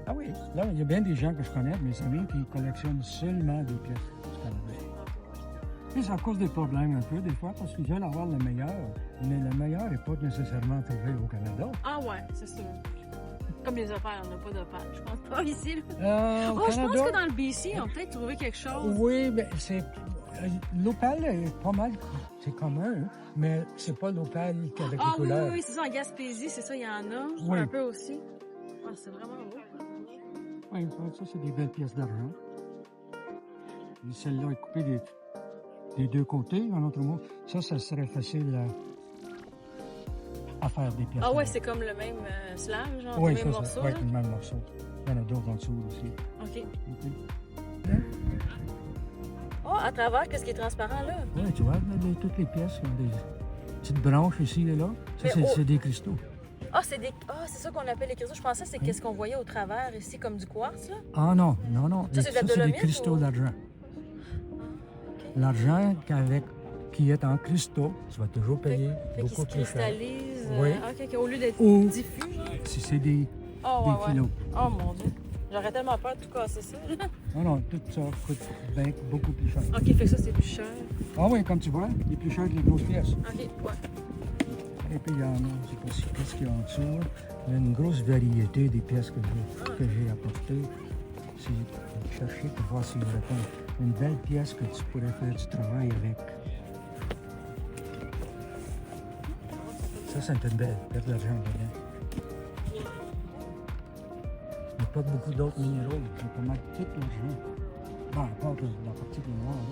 Ah oui, là, il y a bien des gens que je connais, mes amis, qui collectionnent seulement des pièces du Canada. Et ça cause des problèmes un peu, des fois, parce qu'ils veulent avoir le meilleur, mais le meilleur n'est pas nécessairement trouvé au Canada. Ah ouais, c'est sûr. Comme les opales, on n'a pas d'opales, je pense pas ici. Au Canada, je pense que dans le BC, on a peut-être trouvé quelque chose. Oui, mais c'est... L'opale est pas mal, c'est commun, mais c'est pas l'opale avec les couleurs. Oui, c'est ça, en Gaspésie, c'est ça, il y en a. Oui. Un peu aussi. Ah, c'est vraiment beau. Oui, ça, c'est des belles pièces d'argent. Celle-là est coupée des 2 côtés, en autre mot. Ça serait facile à faire des pièces. Ah ouais, c'est comme le même slab, genre, oui, le même morceau? Oui, le même morceau. Il y en a d'autres en dessous aussi. OK. Oh, à travers, qu'est-ce qui est transparent là? Oui, tu vois, toutes les pièces ont des petites branches ici et là. Ça, c'est des cristaux. Ah, c'est ça qu'on appelle les cristaux. Je pensais que c'est qu'est-ce qu'on voyait au travers ici, comme du quartz, là. Ah non. Ça, c'est des cristaux d'argent. Okay. L'argent qui est en cristaux, tu vas toujours payer beaucoup plus cher. Cristallise. Oui. OK, au lieu d'être diffus. Si c'est des kilos. Oh mon Dieu. J'aurais tellement peur de tout casser ça. Non, tout ça coûte beaucoup plus cher. OK, fait que ça, c'est plus cher. Ah oui, comme tu vois, il est plus cher que les grosses pièces. OK, ouais. Et puis, il y en a, je ne sais pas si qu'est-ce qu'il y a en dessous. Il y a une grosse variété des pièces que j'ai apportées. Si chercher pour voir si je une belle pièce que tu pourrais faire du travail avec. Ça, c'est une belle pièce d'argent dedans. Il n'y a pas beaucoup d'autres minéraux, j'ai pas mal tout l'argent. Bon, à part la partie qui est noire.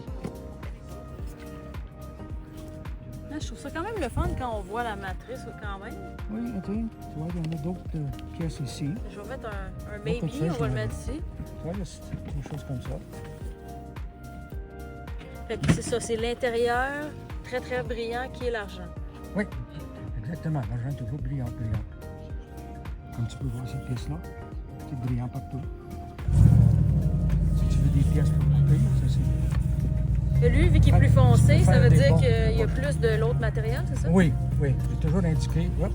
Là, je trouve ça quand même le fun quand on voit la matrice quand même. Oui, attends, tu vois, il y en a d'autres pièces ici. Je vais mettre un maybe, on va le mettre ici. Tu vois, il y a des choses comme ça. Fait que c'est ça, c'est l'intérieur très très brillant qui est l'argent. Oui, exactement. L'argent est toujours brillant. Comme tu peux voir cette pièce-là, c'est brillant partout. Si tu des pièces pour couper, ça c'est... Et lui, vu qu'il est plus foncé, ça veut des dire bons- qu'il y a plus de l'autre matériel, c'est ça? Oui, oui, j'ai toujours indiqué. Hop.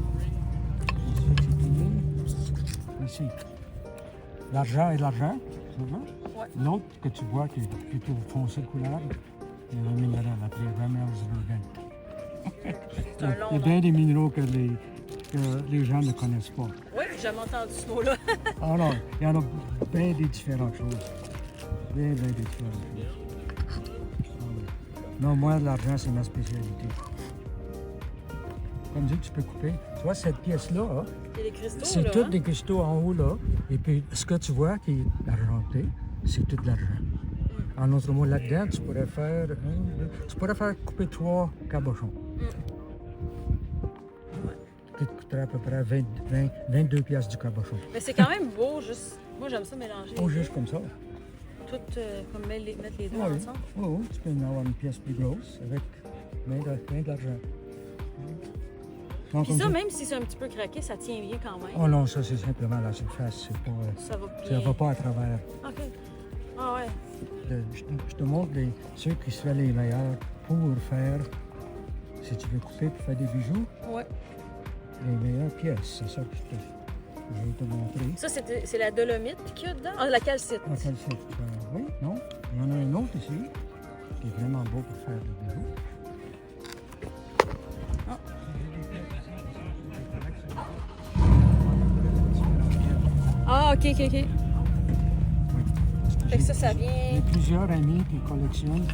Ici, c'est plié. Ici, l'argent et l'argent. Ouais. L'autre que tu vois qui est plutôt foncé de couleur, il y a un minéral appelé Ramelsbergen. C'est un long Il y a bien des minéraux que les gens ne connaissent pas. Oui, j'ai jamais entendu ce mot-là. Ah non, il y en a bien des différentes choses. Bien des différentes choses. Ah oui. Non, moi, l'argent, c'est ma spécialité. Comme dit, tu peux couper. Tu vois, cette pièce-là, hein, Il y a des cristaux, c'est là, tout hein? des cristaux en haut, là. Et puis, ce que tu vois qui est argenté, c'est tout de l'argent. En autre mot, là-dedans, tu pourrais faire, tu pourrais faire couper 3 cabochons. Qui te coûterait à peu près 22 piastres du cabochon. Mais c'est quand même beau, juste. Moi, j'aime ça mélanger. Oh, juste comme ça. Tout, comme mettre les deux Oui, ensemble. oui, tu peux en avoir une pièce plus grosse avec bien de l'argent. Non, Puis comme ça, ça- même si c'est un petit peu craqué, ça tient bien quand même. Oh non, ça c'est simplement la surface, c'est pas, Ça va ça bien. va pas à travers. OK. Ah ouais. Je te montre ceux qui seraient les meilleurs pour faire, si tu veux couper pour faire des bijoux, Ouais. les meilleures pièces, c'est ça que je vais te montrer. Ça, c'est la dolomite qu'il y a dedans? Ah, la calcite. En calcite, oui, non, il y en a un autre ici, qui est vraiment beau pour faire des bijoux. Ah, OK, OK, OK. Fait que ça J'ai vient... plusieurs amis qui collectionnent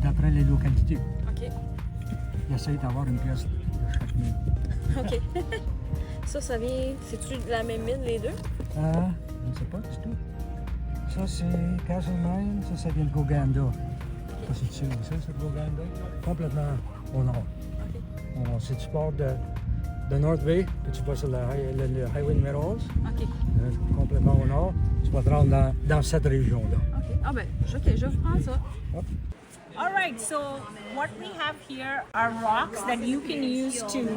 d'après les localités. OK. Ils essayent d'avoir une pièce de chaque mine. OK. Ça vient... C'est-tu de la même mine, les deux? Ah, je ne sais pas du tout. Ça, c'est Castle Mine, ça vient de Goganda. Ça, c'est sûr, ça, c'est de Goganda. Complètement au nord. Si tu pars de North Bay, puis tu vas sur le highway numéro 11, complètement au nord, tu vas te rendre dans cette région-là. OK. Ah ben, OK, je vais vous prendre ça. All right, so what we have here are rocks that you can use to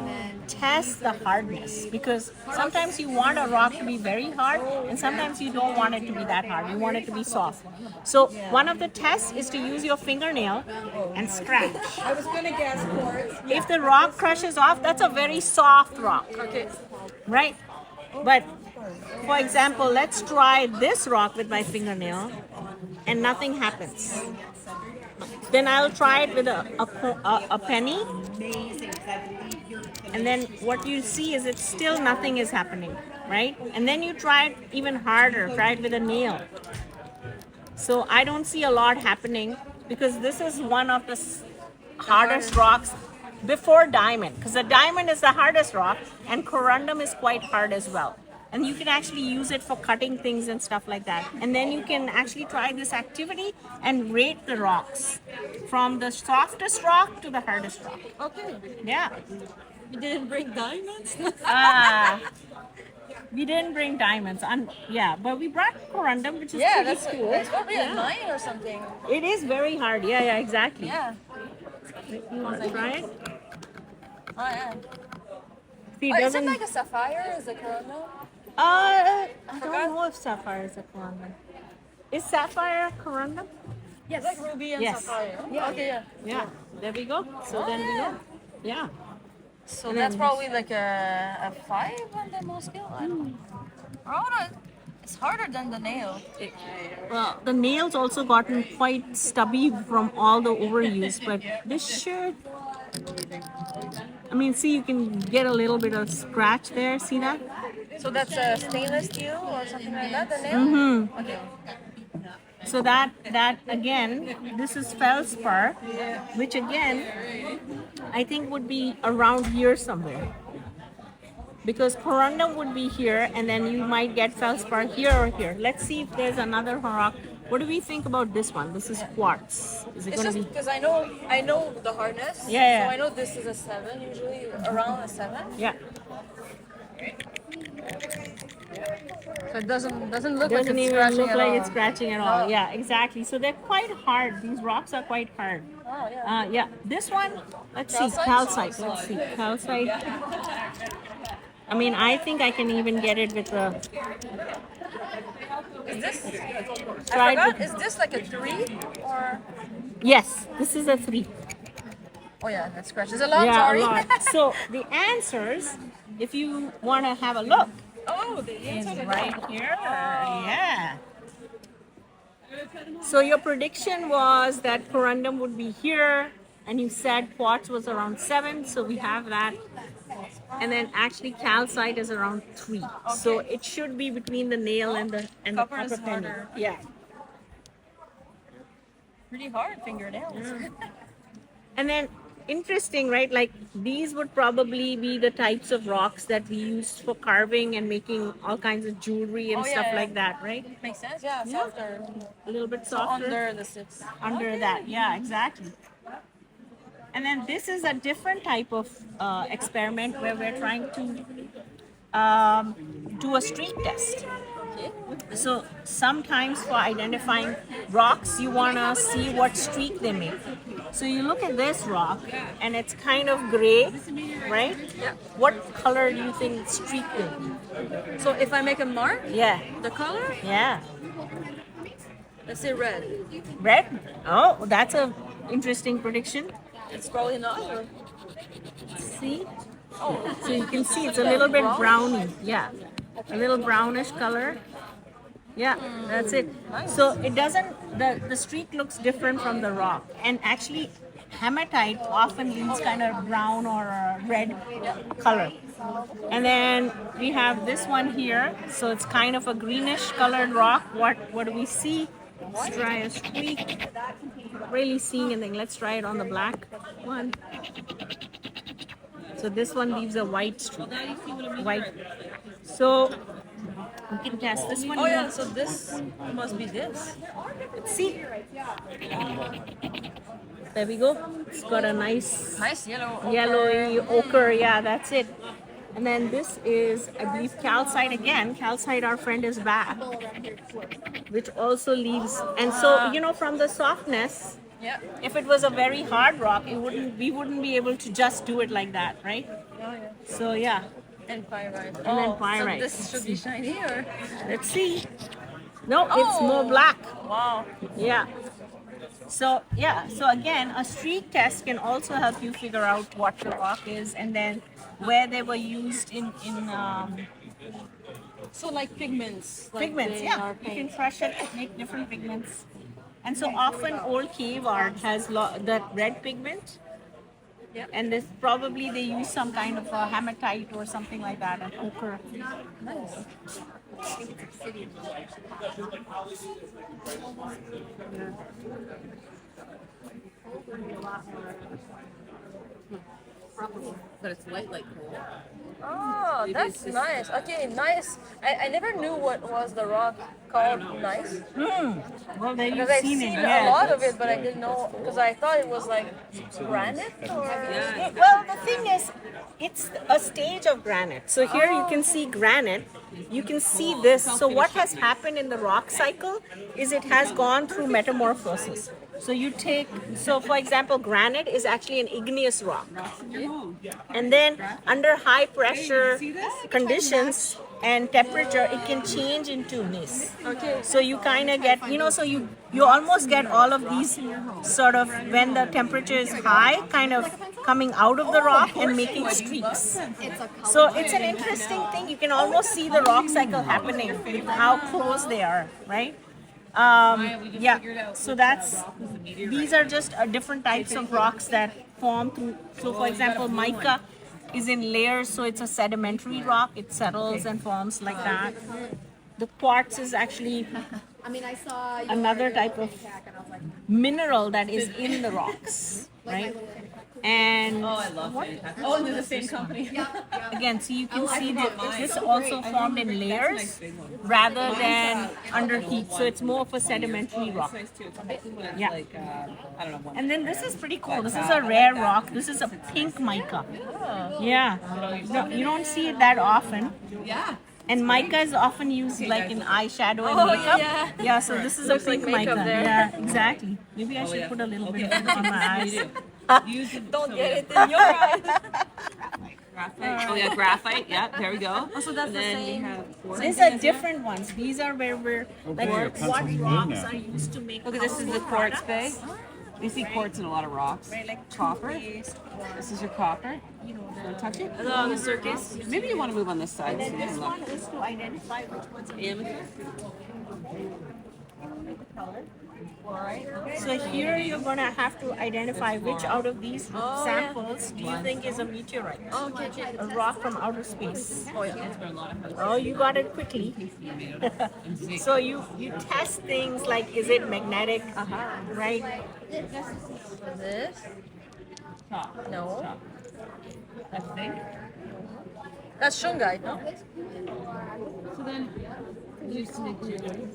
test the hardness, because sometimes you want a rock to be very hard and sometimes you don't want it to be that hard. You want it to be soft. So one of the tests is to use your fingernail and scratch. I was gonna guess quartz. If the rock crushes off, that's a very soft rock. Okay. Right? But for example, let's try this rock with my fingernail and nothing happens. Then I'll try it with a penny. And then what you see is it's still nothing is happening, right? And then you try it even harder, try it with a nail. So I don't see a lot happening because this is one of the hardest rocks before diamond, because the diamond is the hardest rock and corundum is quite hard as well. And you can actually use it for cutting things and stuff like that. And then you can actually try this activity and rate the rocks from the softest rock to the hardest rock. Okay. Yeah. You didn't bring diamonds? We didn't bring diamonds. Yeah, but we brought corundum, which is Yeah, pretty that's cool. It's probably a 9 or something. It is very hard. Yeah, exactly. Yeah. You want to try it? Oh, yeah. See, Oh, is it doesn't- like a sapphire? Is it corundum? I don't know if sapphire is a corundum. Is sapphire a corundum? Yes. Like ruby and Yes. sapphire. Yeah. Okay, yeah. Yeah, there we go. So then we go. Yeah. So And that's then- probably like a 5 on the most scale? I don't know. Oh, no. It's harder than the nail. Well, the nails also gotten quite stubby from all the overuse, but this should. I mean, see, you can get a little bit of scratch there. See that? So that's a stainless steel or something like that, the nail? Mm-hmm. Okay. So that again, this is feldspar, which again, I think would be around here somewhere. Because corundum would be here, and then you might get feldspar here or here. Let's see if there's another rock. What do we think about this one? This is quartz. Is it It's going just to be? because I know the hardness. Yeah. So I know this is a 7 usually, around a 7. Yeah. So it doesn't look Doesn't like it's even scratching look at like all. it's scratching at all. No. Yeah, exactly. So they're quite hard. These rocks are quite hard. Oh, yeah. Yeah. This one, let's see, Calcite? calcite. Let's see, calcite. I mean, I think I can even get it with the. Is this? Try I forgot. to- Is this like a 3 or? Yes, this is a 3. Oh yeah, that's scratch. There's a lot. Yeah, Sorry. a lot. So the answers, if you want to have a look, Oh, the is answer right here. Yeah. So your prediction was that corundum would be here, and you said quartz was around 7, so we have that. And then actually calcite is around 3. So it should be between the nail and the Copper is copper penny. harder. Yeah. Pretty hard fingernails. And then interesting, right? Like these would probably be the types of rocks that we used for carving and making all kinds of jewelry and Oh, yeah, stuff yeah. like that, right? Makes sense. Yeah, softer. A little bit So softer. under the 6. Under that, yeah, exactly. And then this is a different type of experiment where we're trying to do a streak test. So sometimes for identifying rocks, you want to see what streak they make. So you look at this rock and it's kind of gray, right? Yeah. What color do you think streak will be? So if I make a mark, Yeah, the color, yeah. let's say red. Red? Oh, that's a interesting prediction. It's probably not. Or... See? Oh, So you can see it's a little bit browny. Yeah. A little brownish color. Yeah, that's it. So it doesn't, the streak looks different from the rock. And actually, hematite often leaves kind of brown or red color. And then we have this one here. So it's kind of a greenish colored rock. What do we see? Let's try a streak. Not really seeing anything. Let's try it on the black one. So this one leaves a white streak. White. So we can test this one. oh yeah. So this must be this. Let's see. There we go. It's got a nice Nice yellow. ochre. yellowy ochre. Yeah, that's it. And then this is, I believe, calcite again. Calcite, our friend, is back, which also leaves. And so, you know, from the softness, Yeah. if it was a very hard rock, we wouldn't be able to just do it like that, right? Oh yeah. So yeah, And pyrite. And then pyrite. So this should be shiny or? let's see. No, it's more black. Wow. Yeah. So yeah, so again, a streak test can also help you figure out what the rock is, and then where they were used in So like pigments. Like pigments. they Yeah, are you can paint. crush it, make different pigments, and so often old cave art has that red pigment. Yeah. And this probably they use some kind of a hematite or something like that, an ochre. Nice. But it's light like coal. Oh, that's nice. Okay, nice. I never knew what was the rock called nice. Well, then Because you've I've seen seen it. a lot of it, but I didn't know because I thought it was like granite or. Well, the thing is, it's a stage of granite. So here you can see granite. You can see this. So what has happened in the rock cycle is it has gone through metamorphosis. So you take, so for example, granite is actually an igneous rock. And then under high pressure conditions and temperature, it can change into gneiss. Okay. So you kind of get, so you almost get all of these sort of, when the temperature is high, kind of coming out of the rock and making streaks. So it's an interesting thing. You can almost see the rock cycle happening, how close they are, right? Yeah, so these are just different types of rocks that form through, so for example, mica is in layers, so it's a sedimentary rock, it settles and forms like that. The quartz is actually another type of mineral that is in the rocks, right? And Oh, they're the same company. again, so you can see that this also formed in layers rather than under heat. So it's more of a sedimentary rock. Yeah. And then this is pretty cool. This is a rare rock. This is a pink mica. Yeah. No, you don't see it that often. Yeah. And mica is often used like in eyeshadow and makeup. Yeah, so this is a pink mica. Yeah, exactly. Maybe I should put a little bit of it on my eyes. Don't get it in your eyes. Graphite. Oh yeah, graphite. Yeah, there we go. Oh, so that's And the then same. we have quartz. These are different ones. These are where we're like what pencil's in rocks now. are used to make. Look at this is the quartz bay. We see quartz in a lot of rocks. Right, like Copper. toothpaste or, This is your copper. you know, Want to touch it? the, the circus. Maybe you want to move on this side. And so then you this can look. one is to identify which one's Amethyst. So here you're gonna have to identify which out of these samples do you think is a meteorite? A rock from outer space. Oh, you got it quickly. So you test things like, is it magnetic? Right? This? No. I think. That's shungite, no? So then, used to make jewelry.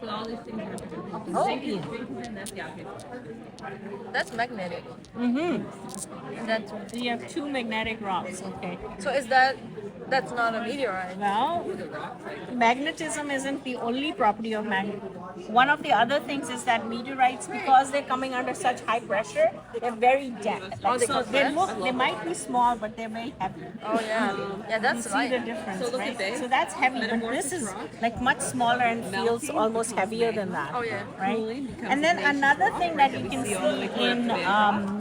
So all these things are different. Oh. Zinc is zinc, and that's yeah. That's magnetic. Mm-hmm. That's So you have two magnetic rocks. Okay. So that's not a meteorite? Well, magnetism isn't the only property of magnet. One of the other things is that meteorites, because they're coming under such high pressure, they're very dense. Oh, they so compress? they might be small, but they're very heavy. Oh yeah. Yeah, You that's see right. the difference, So look right? at this. So that's heavy, but this is like much smaller and feels almost heavier than that. Oh yeah. Right? And then another thing that you can see in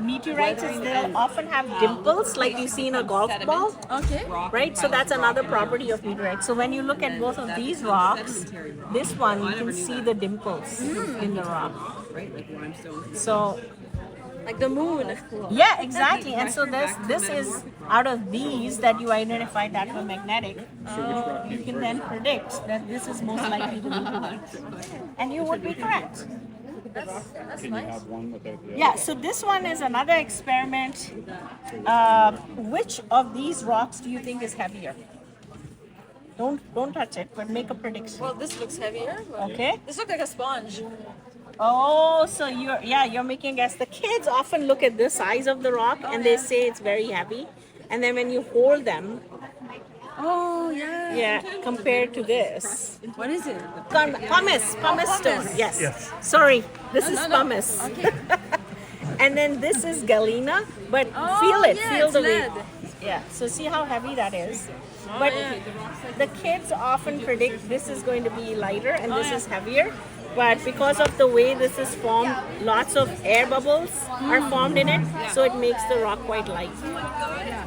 meteorites is they'll often have dimples like you see in a golf ball. Okay. Right? So that's another property of meteorites. So when you look at both of these rocks, this one, you can see the dimples in the rock. Right, like limestone. So Like the moon. yeah, exactly. And so this is out of these that you identified that were magnetic. You can then predict that this is most likely to be meteorites. And you would be correct. That's Can you nice. have one without the other? Yeah, so this one is another experiment. Which of these rocks do you think is heavier? Don't touch it, but make a prediction. Well, this looks heavier. but Okay. This looks like a sponge. Oh, so you're making a guess. The kids often look at the size of the rock and they say it's very heavy, and then when you hold them, Oh yeah. yeah, compared to this. What is it? Pumice stone. pumice. Yes. Sorry, this is no. pumice. Okay. And then this is galena, but Oh, feel it, yeah, feel it's the weight. lead. Yeah. So see how heavy that is. But the kids often predict this is going to be lighter and this is heavier. But because of the way this is formed, lots of air bubbles are formed in it, so it makes the rock quite light,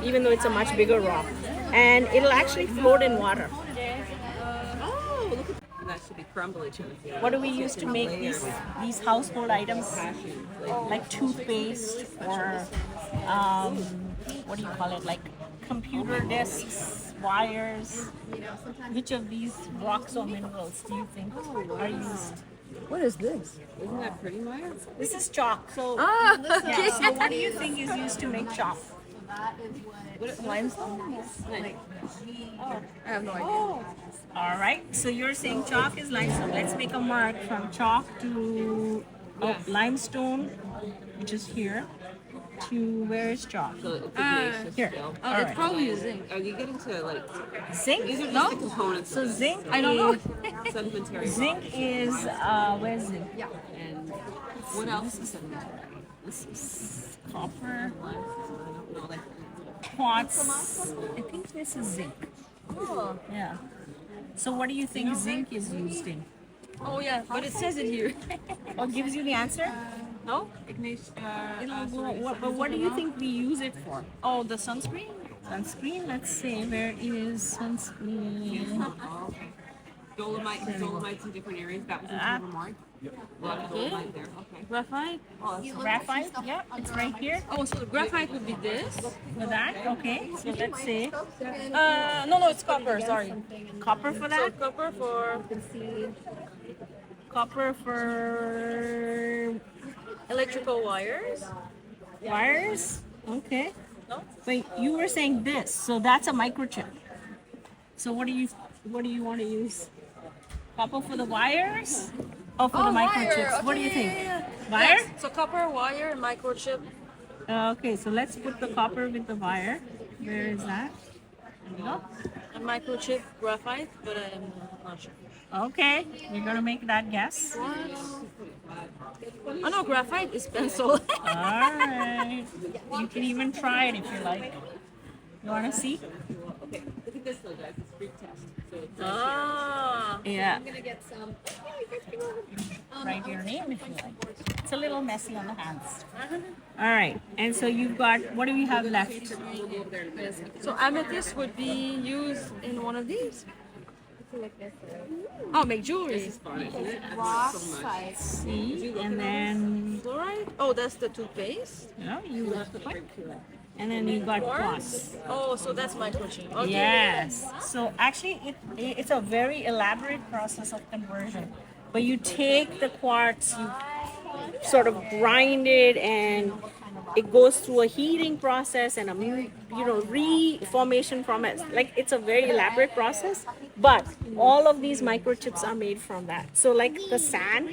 even though it's a much bigger rock. And it'll actually float in water. Oh, look at that. Should be crumbly too. What do we use to make these household items? Like toothpaste or what do you call it? Like computer disks, wires. Which of these rocks or minerals do you think are used? What is this? Isn't that pretty, Maya? This is chalk. So, Ah, yeah, so what do you think is used to make chalk? Limestone? Like, I have no idea. all right. So you're saying chalk is limestone. Let's make a mark from chalk to limestone, which is here, to where is chalk? So it's a Here. still. All It's right. probably zinc. Are you getting to like Zinc? these are just No. the components? So of it. zinc. I don't know. Sedimentary. Zinc is where's zinc? And what else is sedimentary? This is copper, I don't know. Like quartz. I think this is zinc. Oh. Yeah. So what do you think zinc is used in? Oh yeah, but it says it here. Or gives you the answer? No? But what do you think we use it for? Oh, the sunscreen? Sunscreen? Let's see. Where is sunscreen? dolomites in different areas. That was in Kimberlite. A lot of dolomite there. Okay. Graphite? Graphite? Yeah, it's right here. Oh, so the graphite would be this? For that? Okay. So let's see. No, it's copper, sorry. Copper for that? Copper for electrical wires. Wires? Okay. No? But you were saying this, so that's a microchip. So what do you want to use? Copper for the wires? Or for the microchips? What do you think? Wire? Yes, so copper, wire, and microchip. Okay, so let's put the copper with the wire. Where is that? There you go. And microchip graphite, but I'm not sure. Okay, you're gonna make that guess. Oh no, graphite is pencil. Alright. You can even try it if you like. You want to see? Okay, look at this though, guys. It's free test. So it's Yeah. I'm gonna get some. Write your name if you like. It's a little messy on the hands. All right, and so you've got, what do we have left? So amethyst would be used in one of these. Oh, make jewelry. See, and then Fluoride? Oh, that's the toothpaste. you got and then you got quartz. Oh, so that's microchip. Okay. Yes. So actually, it's a very elaborate process of conversion. But you take the quartz, you sort of grind it, and it goes through a heating process and a reformation from it. Like, it's a very elaborate process, but all of these microchips are made from that. So like the sand,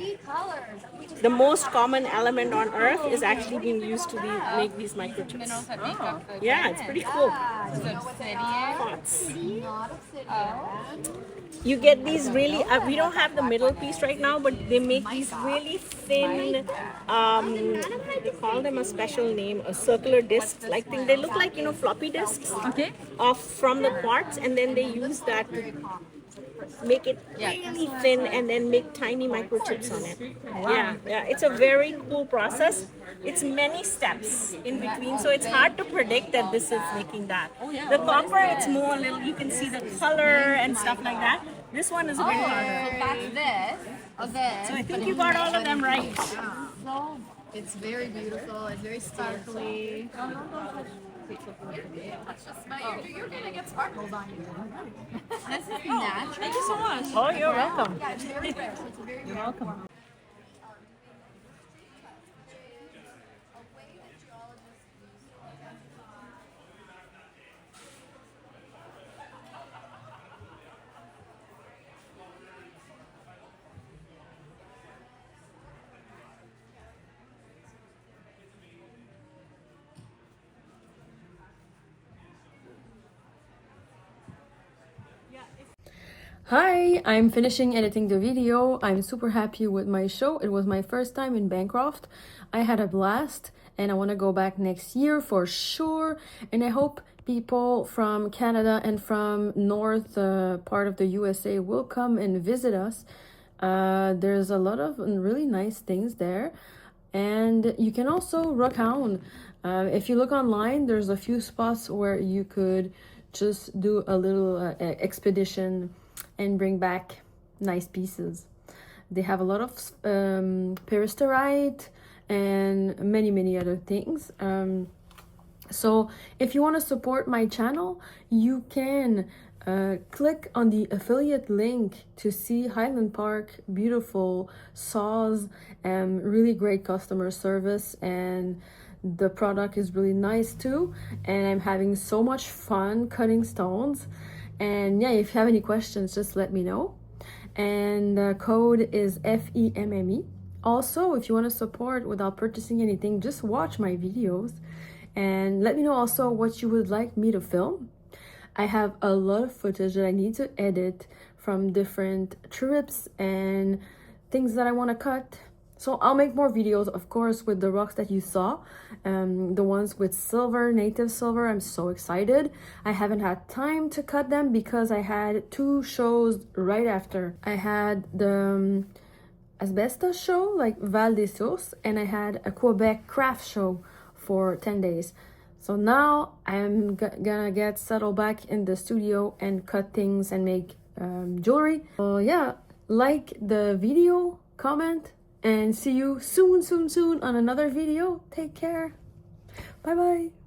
the most common element on earth is actually being used to make these microchips. Oh. Yeah, it's pretty cool. You get these really, we don't have the middle piece right now, but they make these really thin, they call them a special name, a circular disc like thing. They look like, floppy discs from the quartz, and then they use that to make it really thin and then make tiny microchips on it. Yeah, it's a very cool process. It's many steps in between, so it's hard to predict that this is making that. The copper, it's more little, you can see the color and stuff like that. This one is a bit harder. That's this. Okay. So I think you got all of them right. So it's very beautiful. It's very sparkly. You're gonna get sparkles on you. This is natural. Thank you so much. Oh, you're welcome. Yeah, it's very rich. It's a very You're welcome. Hi, I'm finishing editing the video. I'm super happy with my show. It was my first time in Bancroft. I had a blast and I want to go back next year for sure. And I hope people from Canada and from north part of the USA will come and visit us. There's a lot of really nice things there. And you can also rockhound. If you look online, there's a few spots where you could just do a little expedition and bring back nice pieces. They have a lot of peristerite and many other things. So if you want to support my channel, you can click on the affiliate link to see Highland Park, beautiful saws, really great customer service, and the product is really nice too. And I'm having so much fun cutting stones. And yeah, if you have any questions, just let me know. And the code is FEMME. Also, if you want to support without purchasing anything, just watch my videos and let me know also what you would like me to film. I have a lot of footage that I need to edit from different trips and things that I want to cut. So I'll make more videos, of course, with the rocks that you saw. The ones with silver, native silver, I'm so excited. I haven't had time to cut them because I had 2 shows right after. I had the asbestos show, like Val des Sources, and I had a Quebec craft show for 10 days. So now I'm gonna get settled back in the studio and cut things and make jewelry. So yeah, like the video, comment, and see you soon on another video. Take care. Bye bye.